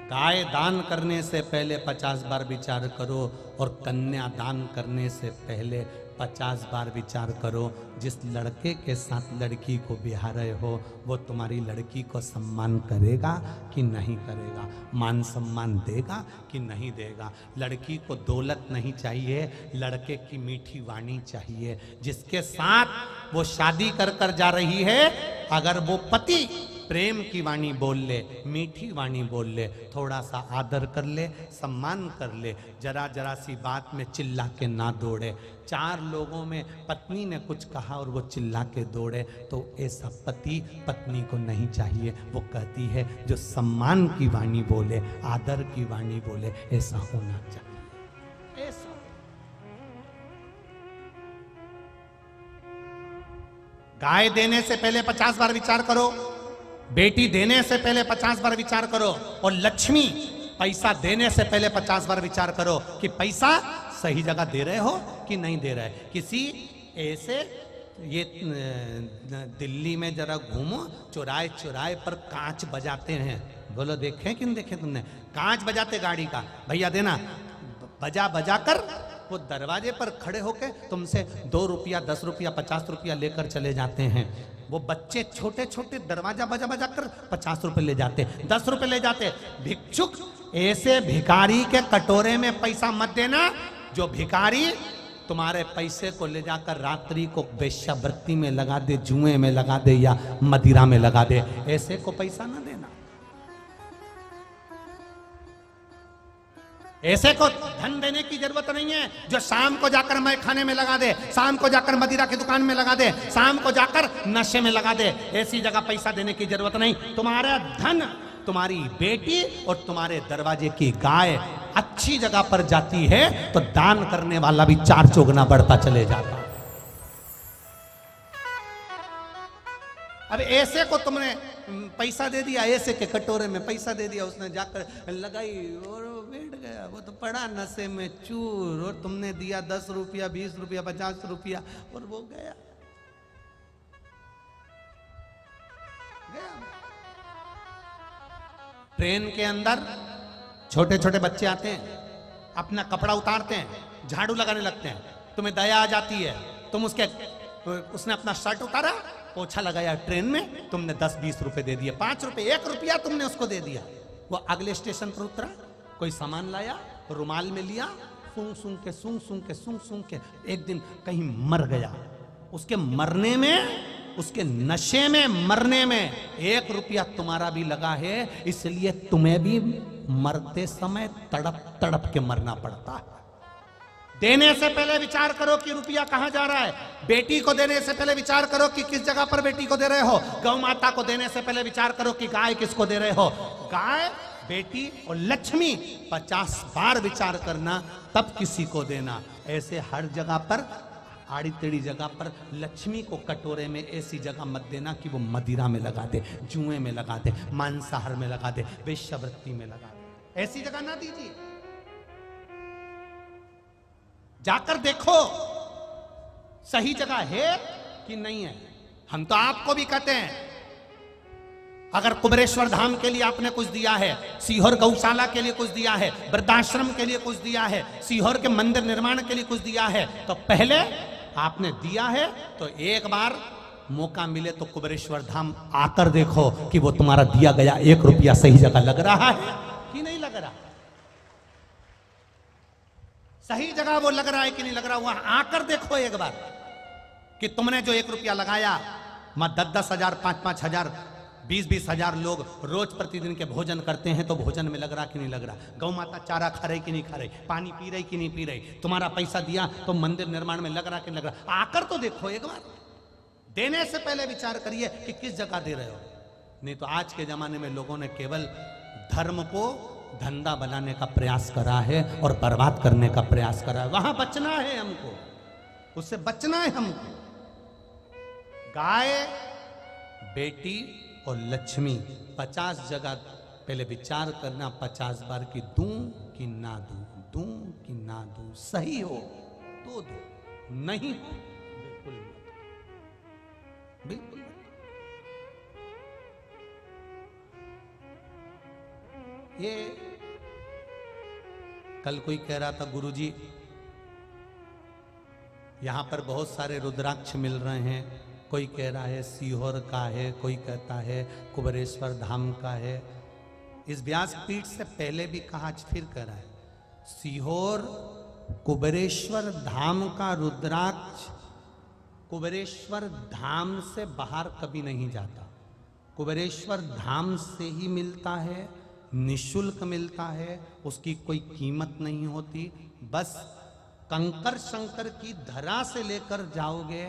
गाय दान करने से पहले 50 बार विचार करो, और कन्या दान करने से पहले 50 बार विचार करो। जिस लड़के के साथ लड़की को ब्याह रहे हो, वो तुम्हारी लड़की को सम्मान करेगा कि नहीं करेगा, मान सम्मान देगा कि नहीं देगा। लड़की को दौलत नहीं चाहिए, लड़के की मीठी वाणी चाहिए। जिसके साथ वो शादी कर कर जा रही है, अगर वो पति प्रेम की वाणी बोल ले, मीठी वाणी बोल ले, थोड़ा सा आदर कर ले, सम्मान कर ले, जरा जरा सी बात में चिल्ला के ना दौड़े। 4 लोगों में पत्नी ने कुछ कहा और वो चिल्ला के दौड़े, तो ऐसा पति पत्नी को नहीं चाहिए। वो कहती है जो सम्मान की वाणी बोले, आदर की वाणी बोले, ऐसा होना चाहिए। ऐसा गाय देने से पहले 50 बार विचार करो, बेटी देने से पहले 50 बार विचार करो, और लक्ष्मी पैसा देने से पहले 50 बार विचार करो कि पैसा सही जगह दे रहे हो कि नहीं दे रहे। किसी ऐसे ये दिल्ली में जरा घूमो, चौराहे चौराहे पर कांच बजाते हैं, बोलो देखे कि नहीं देखे तुमने? कांच बजाते गाड़ी का, भैया देना, बजा बजा कर वो दरवाजे पर खड़े होके तुमसे 2 रुपया 10 रुपया 50 रुपया लेकर चले जाते हैं। वो बच्चे छोटे छोटे दरवाजा बजा बजा कर 50 रुपए ले जाते, 10 रुपए ले जाते। भिक्षुक, ऐसे भिखारी के कटोरे में पैसा मत देना। जो भिखारी तुम्हारे पैसे को ले जाकर रात्रि को वेश्यावृत्ति में लगा दे, जुए में लगा दे या मदिरा में लगा दे, ऐसे को पैसा ना देना। ऐसे को धन देने की जरूरत नहीं है। जो शाम को जाकर मैं खाने में लगा दे, शाम को जाकर मदिरा की दुकान में लगा दे, शाम को जाकर नशे में लगा दे, ऐसी जगह पैसा देने की जरूरत नहीं। तुम्हारा धन, तुम्हारी बेटी और तुम्हारे दरवाजे की गाय अच्छी जगह पर जाती है तो दान करने वाला भी 4 चौगुना बढ़ता चले जाता। अब ऐसे को तुमने पैसा दे दिया, ऐसे के कटोरे में पैसा दे दिया, उसने जाकर लगाई और बैठ गया, वो तो पड़ा नशे में चूर, और तुमने दिया 10 रुपया 20 रुपया 50 रुपया और वो गया। ट्रेन के अंदर छोटे छोटे बच्चे आते हैं, अपना कपड़ा उतारते हैं, झाड़ू लगाने लगते हैं, तुम्हें दया आ जाती है, तुम उसने अपना शर्ट उतारा, पोछा लगाया ट्रेन में, तुमने 10-20 रुपए दे दिए, 5 रुपए 1 रुपया तुमने उसको दे दिया। वो अगले स्टेशन पर उतरा, कोई सामान लाया, रुमाल में लिया, सूंघ सूंघ के एक दिन कहीं मर गया। उसके मरने में, उसके नशे में मरने में 1 रुपया तुम्हारा भी लगा है, इसलिए तुम्हें भी मरते समय तड़प तड़प के मरना पड़ता है। देने से पहले विचार करो कि रुपया कहां जा रहा है। बेटी को देने से पहले विचार करो कि किस जगह पर बेटी को दे रहे हो। गौ माता को देने से पहले विचार करो कि गाय किसको दे रहे हो। गाय, बेटी और लक्ष्मी 50 बार विचार करना, तब किसी को देना। ऐसे हर जगह पर, आड़ी टेढ़ी जगह पर लक्ष्मी को कटोरे में ऐसी जगह मत देना कि वो मदिरा में लगा दे, जुए में लगा दे, मांसाहार में लगा दे, वेश्यावृत्ति में लगा दे। ऐसी जगह ना दीजिए। जाकर देखो सही जगह है कि नहीं है। हम तो आपको भी कहते हैं, अगर कुबेरेश्वर धाम के लिए आपने कुछ दिया है, सीहोर गौशाला के लिए कुछ दिया है, वृद्धाश्रम के लिए कुछ दिया है, सीहोर के मंदिर निर्माण के लिए कुछ दिया है, तो पहले आपने दिया है तो एक बार मौका मिले तो कुबेरेश्वर धाम आकर देखो कि वो तुम्हारा दिया गया 1 रुपया सही जगह लग रहा है कि नहीं लग रहा। सही जगह वो लग रहा है कि नहीं लग रहा, वहां आकर देखो एक बार कि तुमने जो 1 रुपया लगाया, वहां 10-10 हजार 5-5 हजार 20-20 हजार लोग रोज प्रतिदिन के भोजन करते हैं, तो भोजन में लग रहा कि नहीं लग रहा। गौ माता चारा खा रही कि नहीं खा रही, पानी पी रही कि नहीं पी रही, तुम्हारा पैसा दिया तो मंदिर निर्माण में लग रहा कि नहीं लग रहा। आकर तो देखो एक बार। देने से पहले विचार करिए कि किस जगह दे रहे हो। नहीं तो आज के जमाने में लोगों ने केवल धर्म को धंधा बनाने का प्रयास करा है और बर्बाद करने का प्रयास करा है। वहां बचना है हमको, उससे बचना है हमको। गाय, बेटी और लक्ष्मी 50 जगह पहले विचार करना, 50 बार कि दूं कि ना दूं, दूं कि ना दूं। सही हो तो दो, नहीं हो बिल्कुल बिल्कुल। ये कल कोई कह रहा था, गुरुजी यहां पर बहुत सारे रुद्राक्ष मिल रहे हैं। कोई कह रहा है सीहोर का है, कोई कहता है कुबेरेश्वर धाम का है। इस व्यासपीठ से पहले भी कहा, आज फिर कह रहा है, सीहोर कुबेरेश्वर धाम का रुद्राक्ष कुबेरेश्वर धाम से बाहर कभी नहीं जाता। कुबेरेश्वर धाम से ही मिलता है, निशुल्क मिलता है, उसकी कोई कीमत नहीं होती। बस कंकर शंकर की धरा से लेकर जाओगे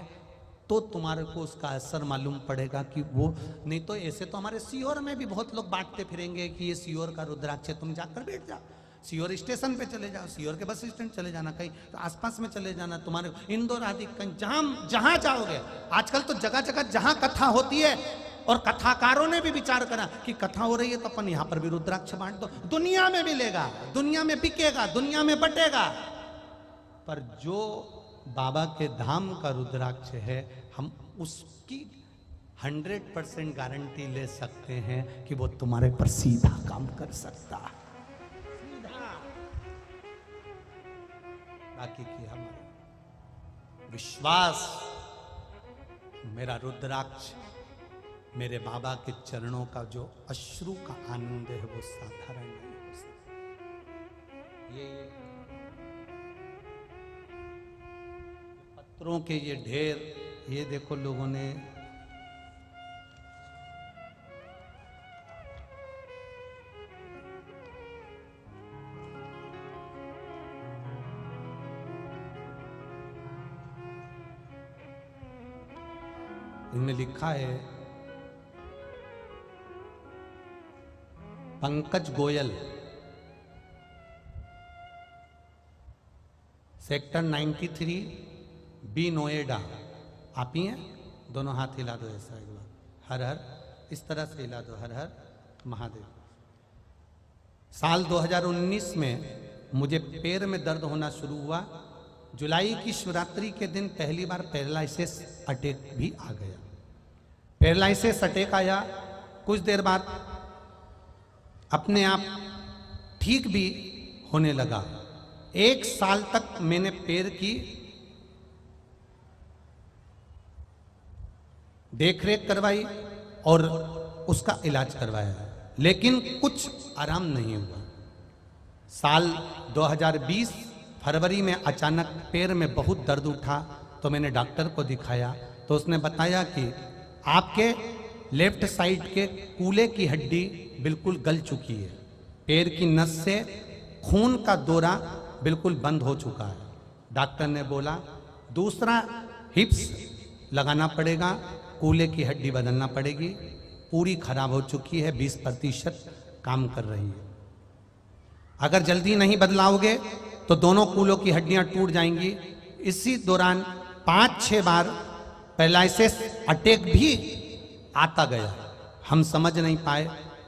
तो तुम्हारे को उसका असर मालूम पड़ेगा कि वो, नहीं तो ऐसे तो हमारे सीहोर में भी बहुत लोग बांटते फिरेंगे कि ये सीहोर का रुद्राक्ष है, तुम जाकर बैठ जाओ, सीहोर स्टेशन पे चले जाओ, सीहोर के बस स्टैंड चले जाना, कहीं तो आसपास में चले जाना, तुम्हारे इंदौर आदि कहीं जहां जहां जाओगे। आजकल तो जगह जगह जहां कथा होती है और कथाकारों ने भी विचार करा कि कथा हो रही है तो अपन यहां पर भी रुद्राक्ष बांट दो, दुनिया में मिलेगा, दुनिया में बिकेगा, दुनिया में बटेगा। पर जो बाबा के धाम का रुद्राक्ष है, हम उसकी 100% गारंटी ले सकते हैं कि वो तुम्हारे पर सीधा काम कर सकता, सीधा। बाकी की हमारा विश्वास, मेरा रुद्राक्ष, मेरे बाबा के चरणों का जो अश्रु का आनंद है वो साधारण नहीं हो सकता। ये पत्थरों के ये ढेर, ये देखो लोगों ने इनमें लिखा है पंकज गोयल, सेक्टर 93 बी नोएडा। आप ही हैं? दोनों हाथ हिला दो ऐसा एक बार, हर हर, इस तरह से हिला दो, हर हर महादेव। साल 2019 में मुझे पैर में दर्द होना शुरू हुआ। जुलाई की शिवरात्रि के दिन पहली बार पैरालिसिस अटैक भी आ गया। पैरालिसिस अटैक आया, कुछ देर बाद अपने आप ठीक भी होने लगा। 1 साल तक मैंने पैर की देखरेख करवाई और उसका इलाज करवाया, लेकिन कुछ आराम नहीं हुआ। साल 2020 फरवरी में अचानक पैर में बहुत दर्द उठा, तो मैंने डॉक्टर को दिखाया, तो उसने बताया कि आपके लेफ्ट साइड के कूल्हे की हड्डी बिल्कुल गल चुकी है, पैर की नस से खून का दौरा बिल्कुल बंद हो चुका है। डॉक्टर ने बोला दूसरा हिप्स लगाना पड़ेगा, कूल्हे की हड्डी बदलना पड़ेगी, पूरी खराब हो चुकी है, 20% काम कर रही है। अगर जल्दी नहीं बदलाओगे तो दोनों कूल्हों की हड्डियां टूट जाएंगी। इसी दौरान 5-6 बार पैरालिसिस अटैक भी आता गया। हम समझ नहीं पाए,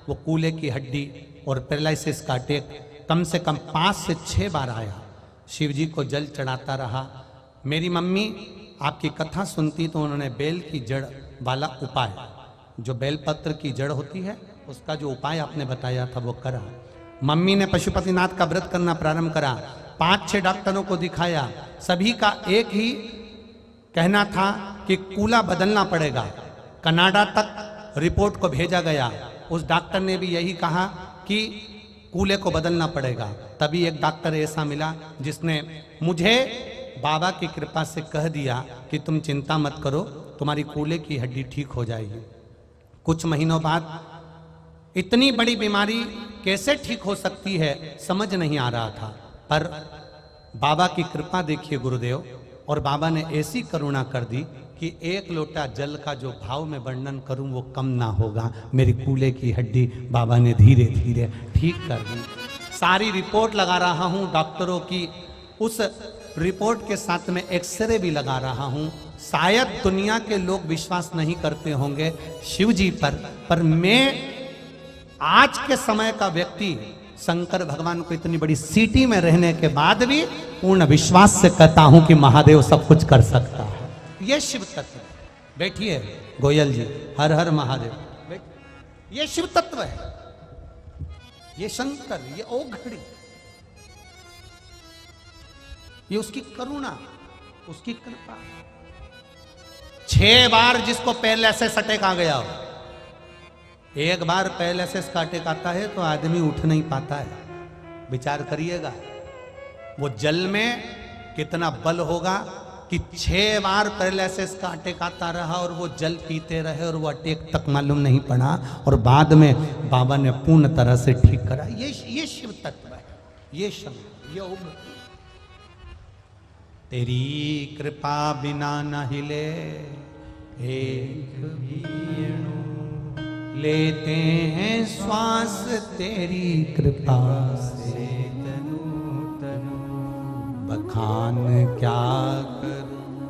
वो कूल्हे की हड्डी और पैरालिसिस का अटैक कम से कम 5 से 6 बार आया। शिव जी को जल चढ़ाता रहा। मेरी मम्मी आपकी कथा सुनती तो उन्होंने बेल की जड़ वाला उपाय, जो बेलपत्र की जड़ होती है, उसका जो उपाय आपने बताया था वो करा। मम्मी ने पशुपतिनाथ का व्रत करना प्रारंभ करा। 5-6 डॉक्टरों को दिखाया, सभी का एक ही कहना था कि कूल्हा बदलना पड़ेगा। कनाडा तक रिपोर्ट को भेजा गया, उस डॉक्टर ने भी यही कहा कि कूल्हे को बदलना पड़ेगा। तभी एक डॉक्टर ऐसा मिला जिसने मुझे बाबा की कृपा से कह दिया कि तुम चिंता मत करो, तुम्हारी कूल्हे की हड्डी ठीक हो जाएगी। कुछ महीनों बाद इतनी बड़ी बीमारी कैसे ठीक हो सकती है समझ नहीं आ रहा था, पर बाबा की कृपा देखिए गुरुदेव, और बाबा ने ऐसी करुणा कर दी कि 1 लोटा जल का जो भाव में वर्णन करूं वो कम ना होगा। मेरी कूल्हे की हड्डी बाबा ने धीरे धीरे ठीक कर दी। सारी रिपोर्ट लगा रहा हूं डॉक्टरों की, उस रिपोर्ट के साथ में एक्सरे भी लगा रहा हूं। शायद दुनिया के लोग विश्वास नहीं करते होंगे शिव जी पर मैं आज के समय का व्यक्ति शंकर भगवान को इतनी बड़ी सिटी में रहने के बाद भी पूर्ण विश्वास से कहता हूं कि महादेव सब कुछ कर सकता है। ये शिव तत्व। बैठिए गोयल जी, हर हर महादेव। ये शिव तत्व है, ये शंकर, ये ओघड़ी, ये उसकी करुणा, उसकी कृपा। 6 बार जिसको पैरालिसिस अटैक आ गया हो, एक बार पैरालिसिस का अटैक आता है तो आदमी उठ नहीं पाता है। विचार करिएगा वो जल में कितना बल होगा कि 6 बार पैरालिसिस का अटैक आता रहा और वो जल पीते रहे और वो अटैक तक मालूम नहीं पड़ा, और बाद में बाबा ने पूर्ण तरह से ठीक करा। ये शिव तत्व है, ये शंकर, ये उग्र। तेरी कृपा बिना न हिले एक भी अणु, लेते हैं श्वास तेरी कृपा से तनु तनु, बखान क्या करूं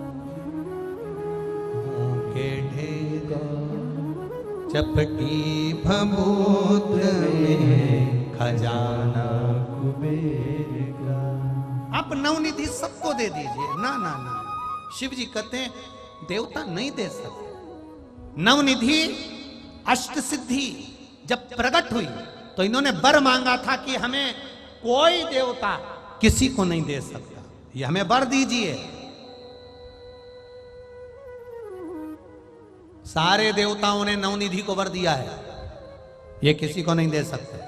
के ढेर चपटी भभूत में खजाना कुबेर का। आप नवनिधि सबको दे दीजिए, ना ना ना। शिव जी कहते हैं देवता नहीं दे सकते। नवनिधि अष्ट सिद्धि जब प्रकट हुई तो इन्होंने वर मांगा था कि हमें कोई देवता किसी को नहीं दे सकता, ये हमें वर दीजिए। सारे देवताओं ने नवनिधि को वर दिया है, ये किसी को नहीं दे सकते।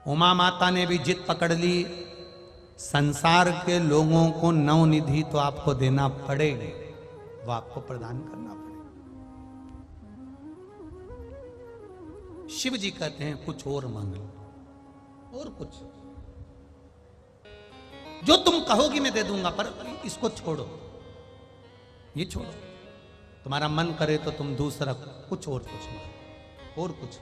उमा माता ने भी जिद पकड़ ली, संसार के लोगों को नवनिधि तो आपको देना पड़ेगी, वो आपको प्रदान करना पड़ेगा। शिव जी कहते हैं कुछ और मांग लो, और कुछ जो तुम कहोगी मैं दे दूंगा, पर इसको छोड़ो, ये छोड़ो। तुम्हारा मन करे तो तुम दूसरा कुछ और कुछ मांगो, और कुछ।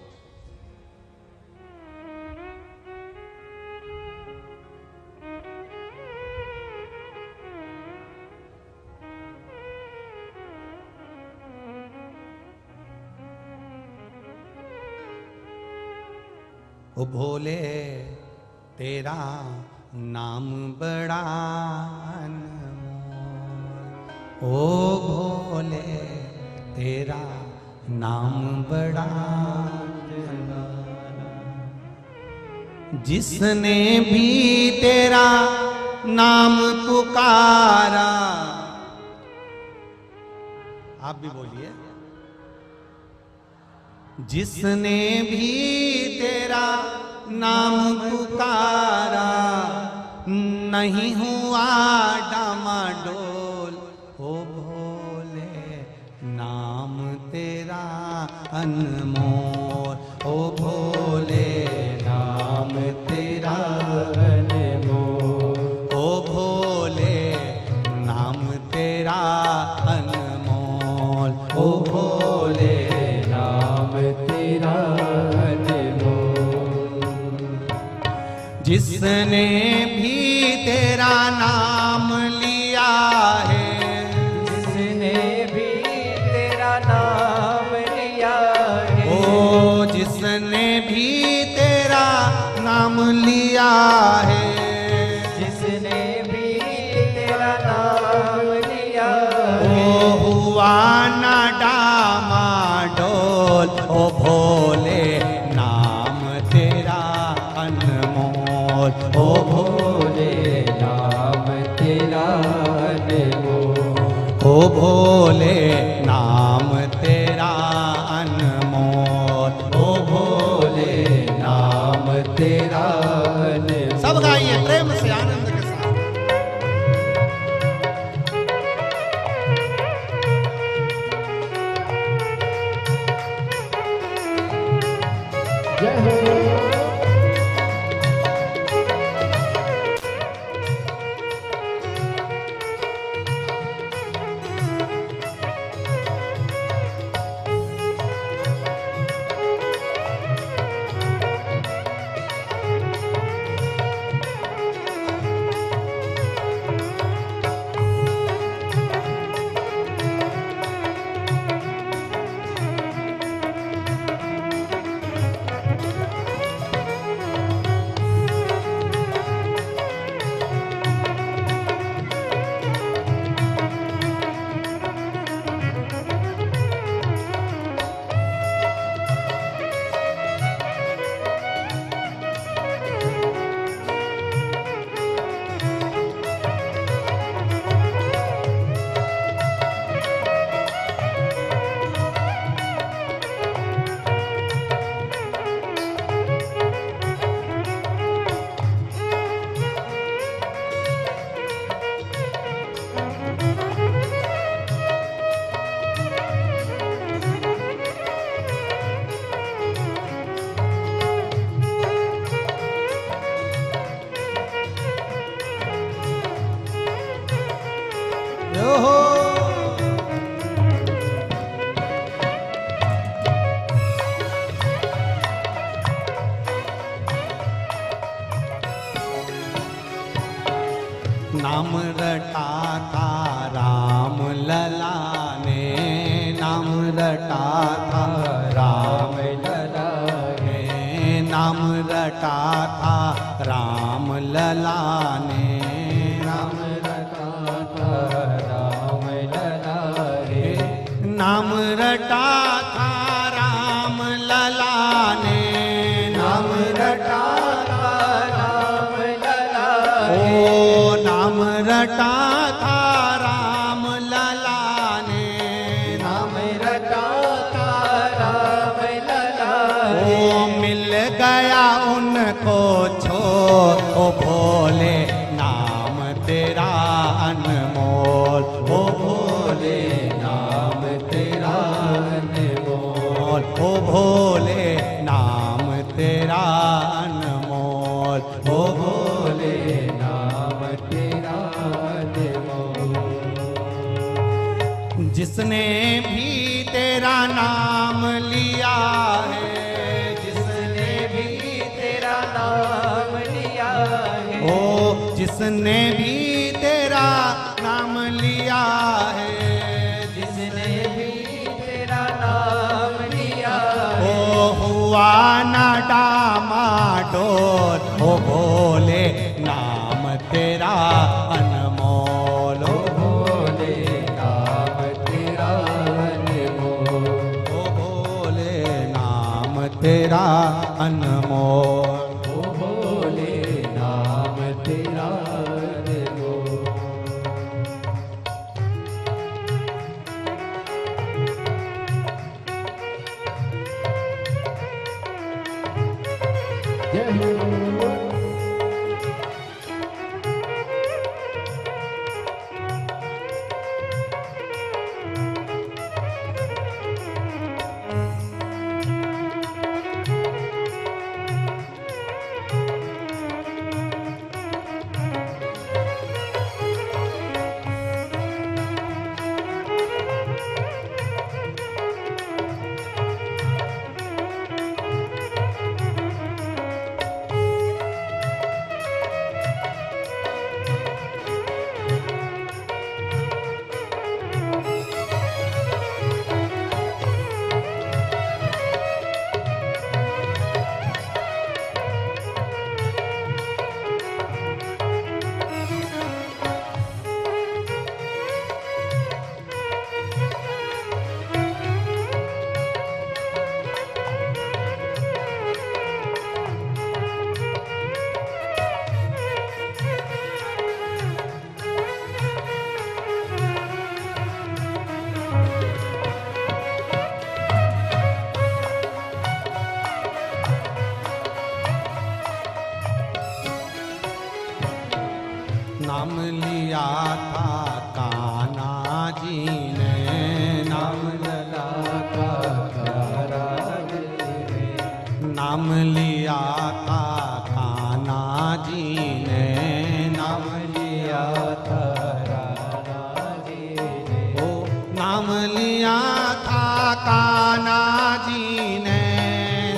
ओ भोले तेरा नाम बड़ा अनमोल, ओ भोले तेरा नाम बड़ा अनमोल। जिसने भी तेरा नाम पुकारा, आप भी बोलिए, जिसने भी तेरा नाम पुकारा, नहीं हुआ डामाडोल, ओ भोले नाम तेरा अनमोल, ओ भोले नाम तेरा अनमोल, ओ भोले नाम तेरा अनमोल, ओ भोले तेरा जिसने भी तेरा नाम लिया है, जिसने भी तेरा नाम लिया है, ओ जिसने भी तेरा नाम लिया है, जिसने भी तेरा नाम लिया है, ओ हुआ ना डामाडोल, ओ भोले नाम तेरा अनमोल, ओ भोले नाम तेरा अनमोल, ओ भोले नाम तेरा अनमोल, ओ भोले नाम तेरा अनमोल। सब गाइए प्रेम से आनंद के साथ। जय हो। नाम रटा था राम लला ने, नाम रटा था रटा था राम लला ने, नाम रटा था राम लला रे, नाम रटा था राम लला ने, नाम रटा था राम लला रे, ओ नाम रटा था राम लला ने, नाम रटा था राम लला रे, ओ मिल गया उनको छोड़ ओ भोले नाम तेरा अनमोल, ओ भोले नाम तेरा अनमोल, ओ भोले नाम तेरा अनमोल, ओ भोले नाम तेरा अनमोल। जिसने भी तेरा नाम लिया है, जिसने भी तेरा नाम लिया है, ओ जिसने भी तेरा नाम लिया है, जिसने भी तेरा नाम लिया है, ओ हुआ ना डामाडोल, ओ भोले नाम तेरा अनमोल, ओ भोले नाम तेरा अनमोल, ओ भोले नाम तेरा अनमोल। ओ भोले नाम तेरा अनमोल। जय हो। नाम लिया था कान्हा जी ने, नाम लला का तारा रे, नाम लिया था कान्हा जी ने, नाम लिया था राणा जी ने, ओ नाम लिया था कान्हा जी ने,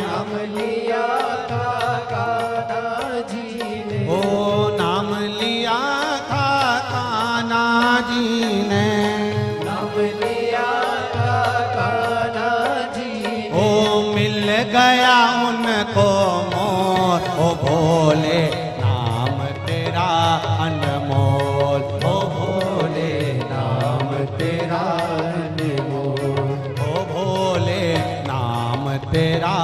नाम लिया था कान्हा जी ने, ओ नाम लिया था कान्हा जी ने, नाम लिया था कान्हा जी ने, ओ मिल गया उनको मोर, ओ भोले नाम तेरा अनमोल, ओ भोले नाम तेरा अनमोल, ओ भोले नाम तेरा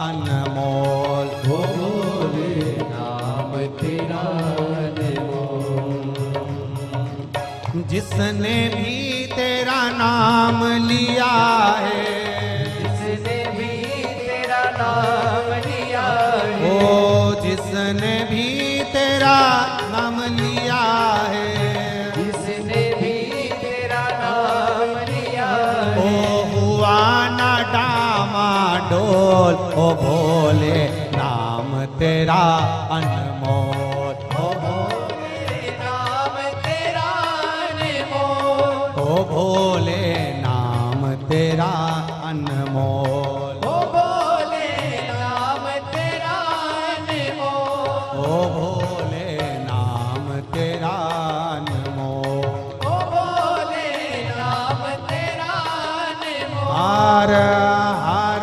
अनमोल, ओ भोले नाम तेरा अनमोल। जिसने भी तेरा नाम लिया है, जिसने भी तेरा नाम लिया है, ओ जिसने भी तेरा नाम लिया है, जिसने भी तेरा नाम लिया है, ओ हुआ ना डामाडोल, ओ भोले नाम तेरा अनमोल, ओ भोले नाम तेरा अनमोल, ओ भोले नाम तेरा अनमोल, ओ भोले नाम तेरा अनमोल, ओ भोले नाम तेरा अनमोल। ओ भोले नाम तेरा अनमोल। हर हर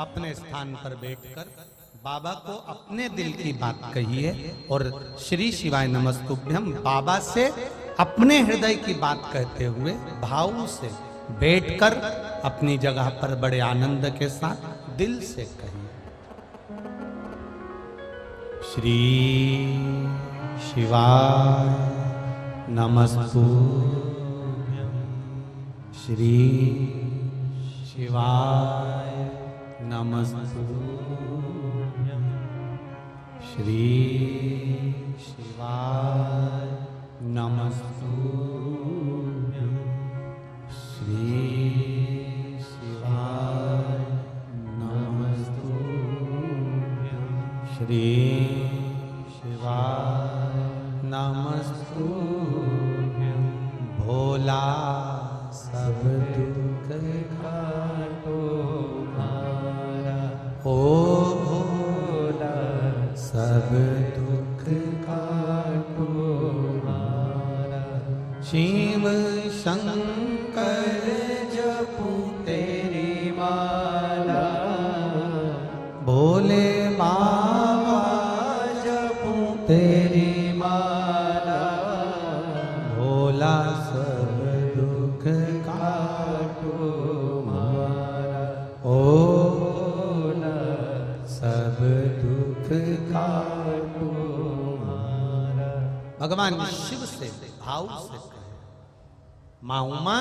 अपने अपने स्थान पर बैठकर बाबा को अपने दिल की बात कहिए और श्री शिवाय नमस्तुभ्यम बाबा से अपने हृदय की बात कहते हुए भाव से बैठकर अपनी जगह पर बड़े आनंद के साथ दिल से कहिए। श्री शिवाय नमस्तुभ्यम श्री शिवाय नमस्तुभ्यम श्री शिवाय नमस्तुभ्यम श्री शिवाय नमस्तुभ्यम श्री शिवाय नमस्तुभ्यम भोला सब दुख काटो मारा ओ भोला सब दुख काटो मारा शिव शंकर जपू तेरी माला भोले बाबा जपू तेरी माला भोला सब दुख काटो मारा ओ भोला सब दुख काटो मारा। भगवान शिव से भाव से कहे। माँ उमा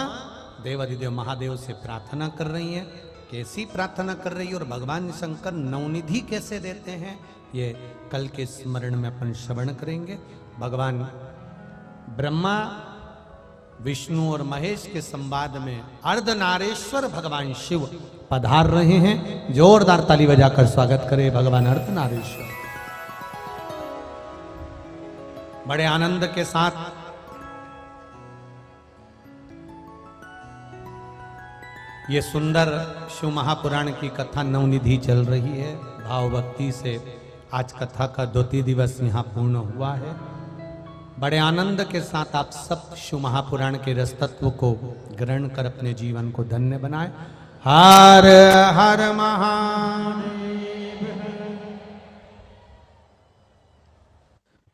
देवाधिदेव महादेव से प्रार्थना कर रही हैं। कैसी प्रार्थना कर रही है और भगवान शंकर नवनिधि कैसे देते हैं ये कल के स्मरण में अपन श्रवण करेंगे। भगवान ब्रह्मा विष्णु और महेश के संवाद में अर्धनारेश्वर भगवान शिव पधार रहे हैं। जोरदार ताली बजाकर स्वागत करें भगवान अर्धनारेश्वर। बड़े आनंद के साथ ये सुंदर शिव महापुराण की कथा नवनिधि चल रही है। भाव भक्ति से आज कथा का 2 दिवस यहाँ पूर्ण हुआ है। बड़े आनंद के साथ आप सब शिव महापुराण के रस तत्व को ग्रहण कर अपने जीवन को धन्य बनाए। हर हर महादेव।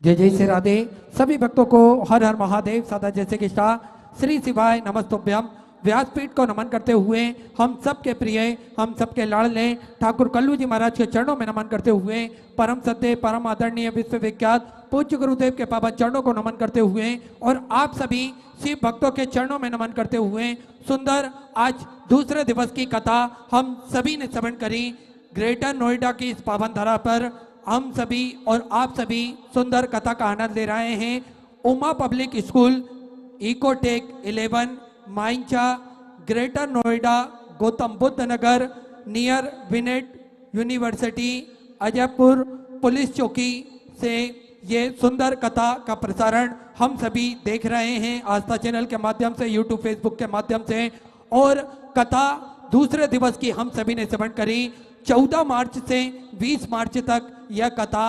जय जय श्री राधे। सभी भक्तों को हर हर महादेव सदा जैसे कि श्री शिवाय नमस्तुभ्यम व्यासपीठ को नमन करते हुए हम सबके प्रिय हम सबके लाडले ठाकुर कल्लू जी महाराज के चरणों में नमन करते हुए परम सत्य परम आदरणीय विश्वविख्यात पूज्य गुरुदेव के पावन चरणों को नमन करते हुए और आप सभी शिव भक्तों के चरणों में नमन करते हुए सुंदर आज दूसरे दिवस की कथा हम सभी ने श्रवण करी। ग्रेटर नोएडा की इस पावन धरा पर हम सभी और आप सभी सुंदर कथा का आनंद ले रहे हैं। उमा पब्लिक स्कूल इकोटेक 11 माइंचा ग्रेटर नोएडा गौतम बुद्ध नगर नियर विनेट यूनिवर्सिटी अजयपुर पुलिस चौकी से ये सुंदर कथा का प्रसारण हम सभी देख रहे हैं आस्था चैनल के माध्यम से यूट्यूब फेसबुक के माध्यम से। और कथा दूसरे दिवस की हम सभी ने श्रवण करी। 14 मार्च से 20 मार्च तक यह कथा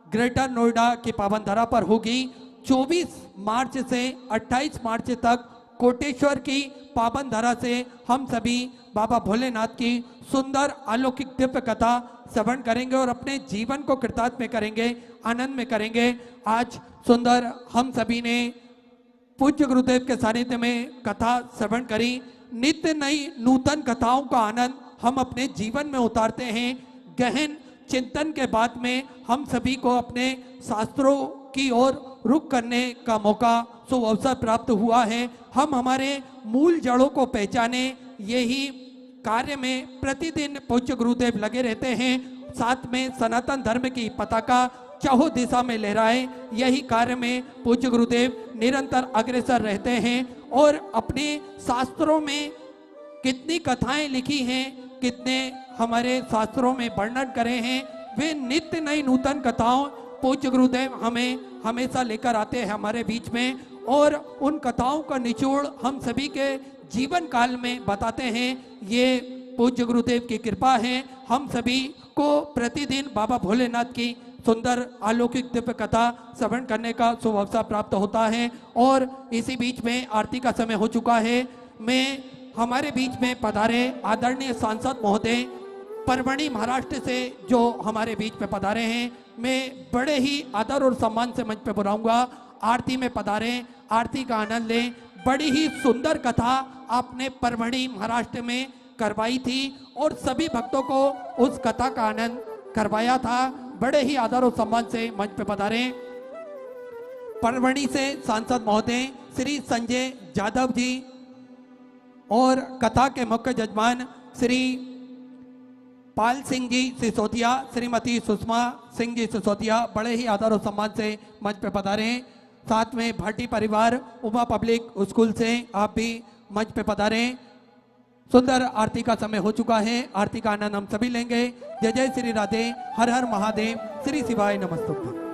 ग्रेटर नोएडा की पावन धरा पर होगी। 24 मार्च से 28 मार्च तक कोटेश्वर की पावन धरा से हम सभी बाबा भोलेनाथ की सुंदर अलौकिक दिव्य कथा श्रवण करेंगे और अपने जीवन को कृतार्थ में करेंगे, आनंद में करेंगे। आज सुंदर हम सभी ने पूज्य गुरुदेव के सानिध्य में कथा श्रवण करी। नित्य नई नूतन कथाओं का आनंद हम अपने जीवन में उतारते हैं। गहन चिंतन के बाद में हम सभी को अपने शास्त्रों की ओर रुख करने का मौका अवसर प्राप्त हुआ है। हम हमारे मूल जड़ों को पहचाने यही कार्य में प्रतिदिन पूज्य गुरुदेव लगे रहते हैं। साथ में सनातन धर्म की पताका चाहो दिशा में लहराए यही कार्य में पूज्य गुरुदेव निरंतर अग्रसर रहते हैं। और अपने शास्त्रों में कितनी कथाएं लिखी हैं, कितने हमारे शास्त्रों में वर्णन करे हैं, वे नित्य नई नूतन कथाओं पूज्य गुरुदेव हमें हमेशा लेकर आते हैं हमारे बीच में। और उन कथाओं का निचोड़ हम सभी के जीवन काल में बताते हैं। ये पूज्य गुरुदेव की कृपा है। हम सभी को प्रतिदिन बाबा भोलेनाथ की सुंदर अलौकिक दिव्य कथा श्रवण करने का शुभ अवसर प्राप्त होता है। और इसी बीच में आरती का समय हो चुका है। मैं हमारे बीच में पधारे आदरणीय सांसद महोदय परभणी महाराष्ट्र से जो हमारे बीच में पधारे हैं, मैं बड़े ही आदर और सम्मान से मंच पे बुलाऊंगा। आरती में पधारे, आरती का आनंद लें। बड़ी ही सुंदर कथा आपने परभणी महाराष्ट्र में करवाई थी और सभी भक्तों को उस कथा का आनंद करवाया था। बड़े ही आदर और सम्मान से मंच पे पधारे। परभणी से सांसद महोदय श्री संजय जाधव जी और कथा के मुख्य जजमान श्री पाल सिंह जी सिसोदिया, श्रीमती सुषमा सिंह जी सिसोदिया बड़े ही आदर और सम्मान से मंच पे पधारे। साथ में भाटी परिवार उमा पब्लिक स्कूल से आप भी मंच पे पधारे। सुंदर आरती का समय हो चुका है, आरती का आनंद हम सभी लेंगे। जय जय श्री राधे, हर हर महादेव, श्री शिवाय नमस्तुभ्यं।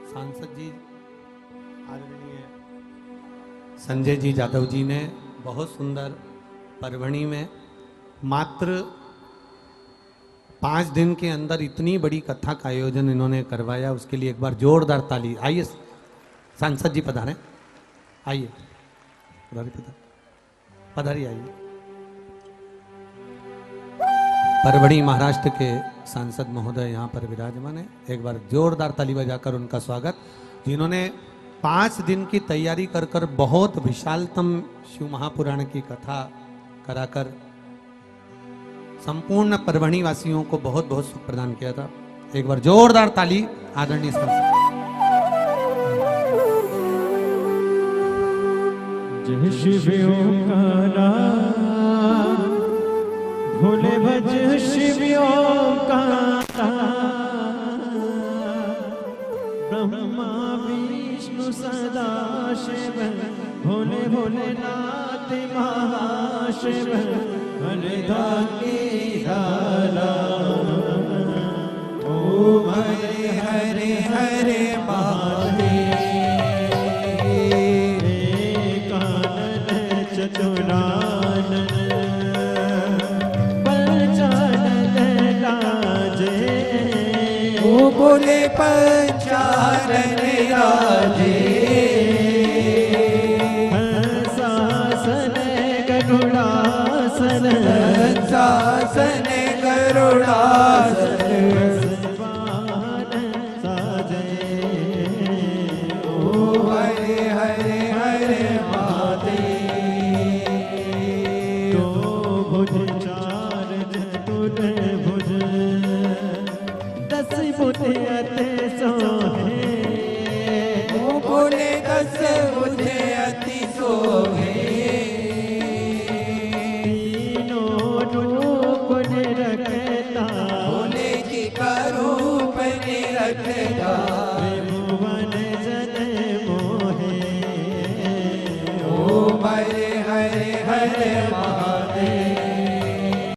सांसद जी आदरणीय संजय जी जाधव जी ने बहुत सुंदर परभणी में मात्र 5 दिन के अंदर इतनी बड़ी कथा का आयोजन इन्होंने करवाया, उसके लिए एक बार जोरदार ताली। आइए सांसद जी पधारें, आइए पधारिए, आइए। परभणी महाराष्ट्र के सांसद महोदय यहाँ पर विराजमान है। एक बार जोरदार ताली बजाकर उनका स्वागत, जिन्होंने 5 दिन की तैयारी कर कर बहुत विशालतम शिव महापुराण की कथा कराकर संपूर्ण परभणी वासियों को बहुत बहुत सुख प्रदान किया था। एक बार जोरदार ताली आदरणीय सांसद। जय शिव ओंकारा भोले भज शिव ओंकारा, ब्रह्मा विष्णु सदा शिव, भोले भोलेनाथ महाशिव, हरदानी धारा। ओम हरे हरे हरे महादेव, कानन चतुरानन, बोले पंचानन राजे, हंसासन गरुड़ासन, हंसासन गरुड़ासन, साजे। ओ हरे हरे हरे महादेव। दो भुज चार चतुर भुज, 10 भुज अति सोहे, ओ बोले 10 भुज अति सोहे, तीनों रूप निरखता, भोले जी का रूप निरखता, त्रिभुवन जन मोहे। ओ हरे हरे हरे महादेव।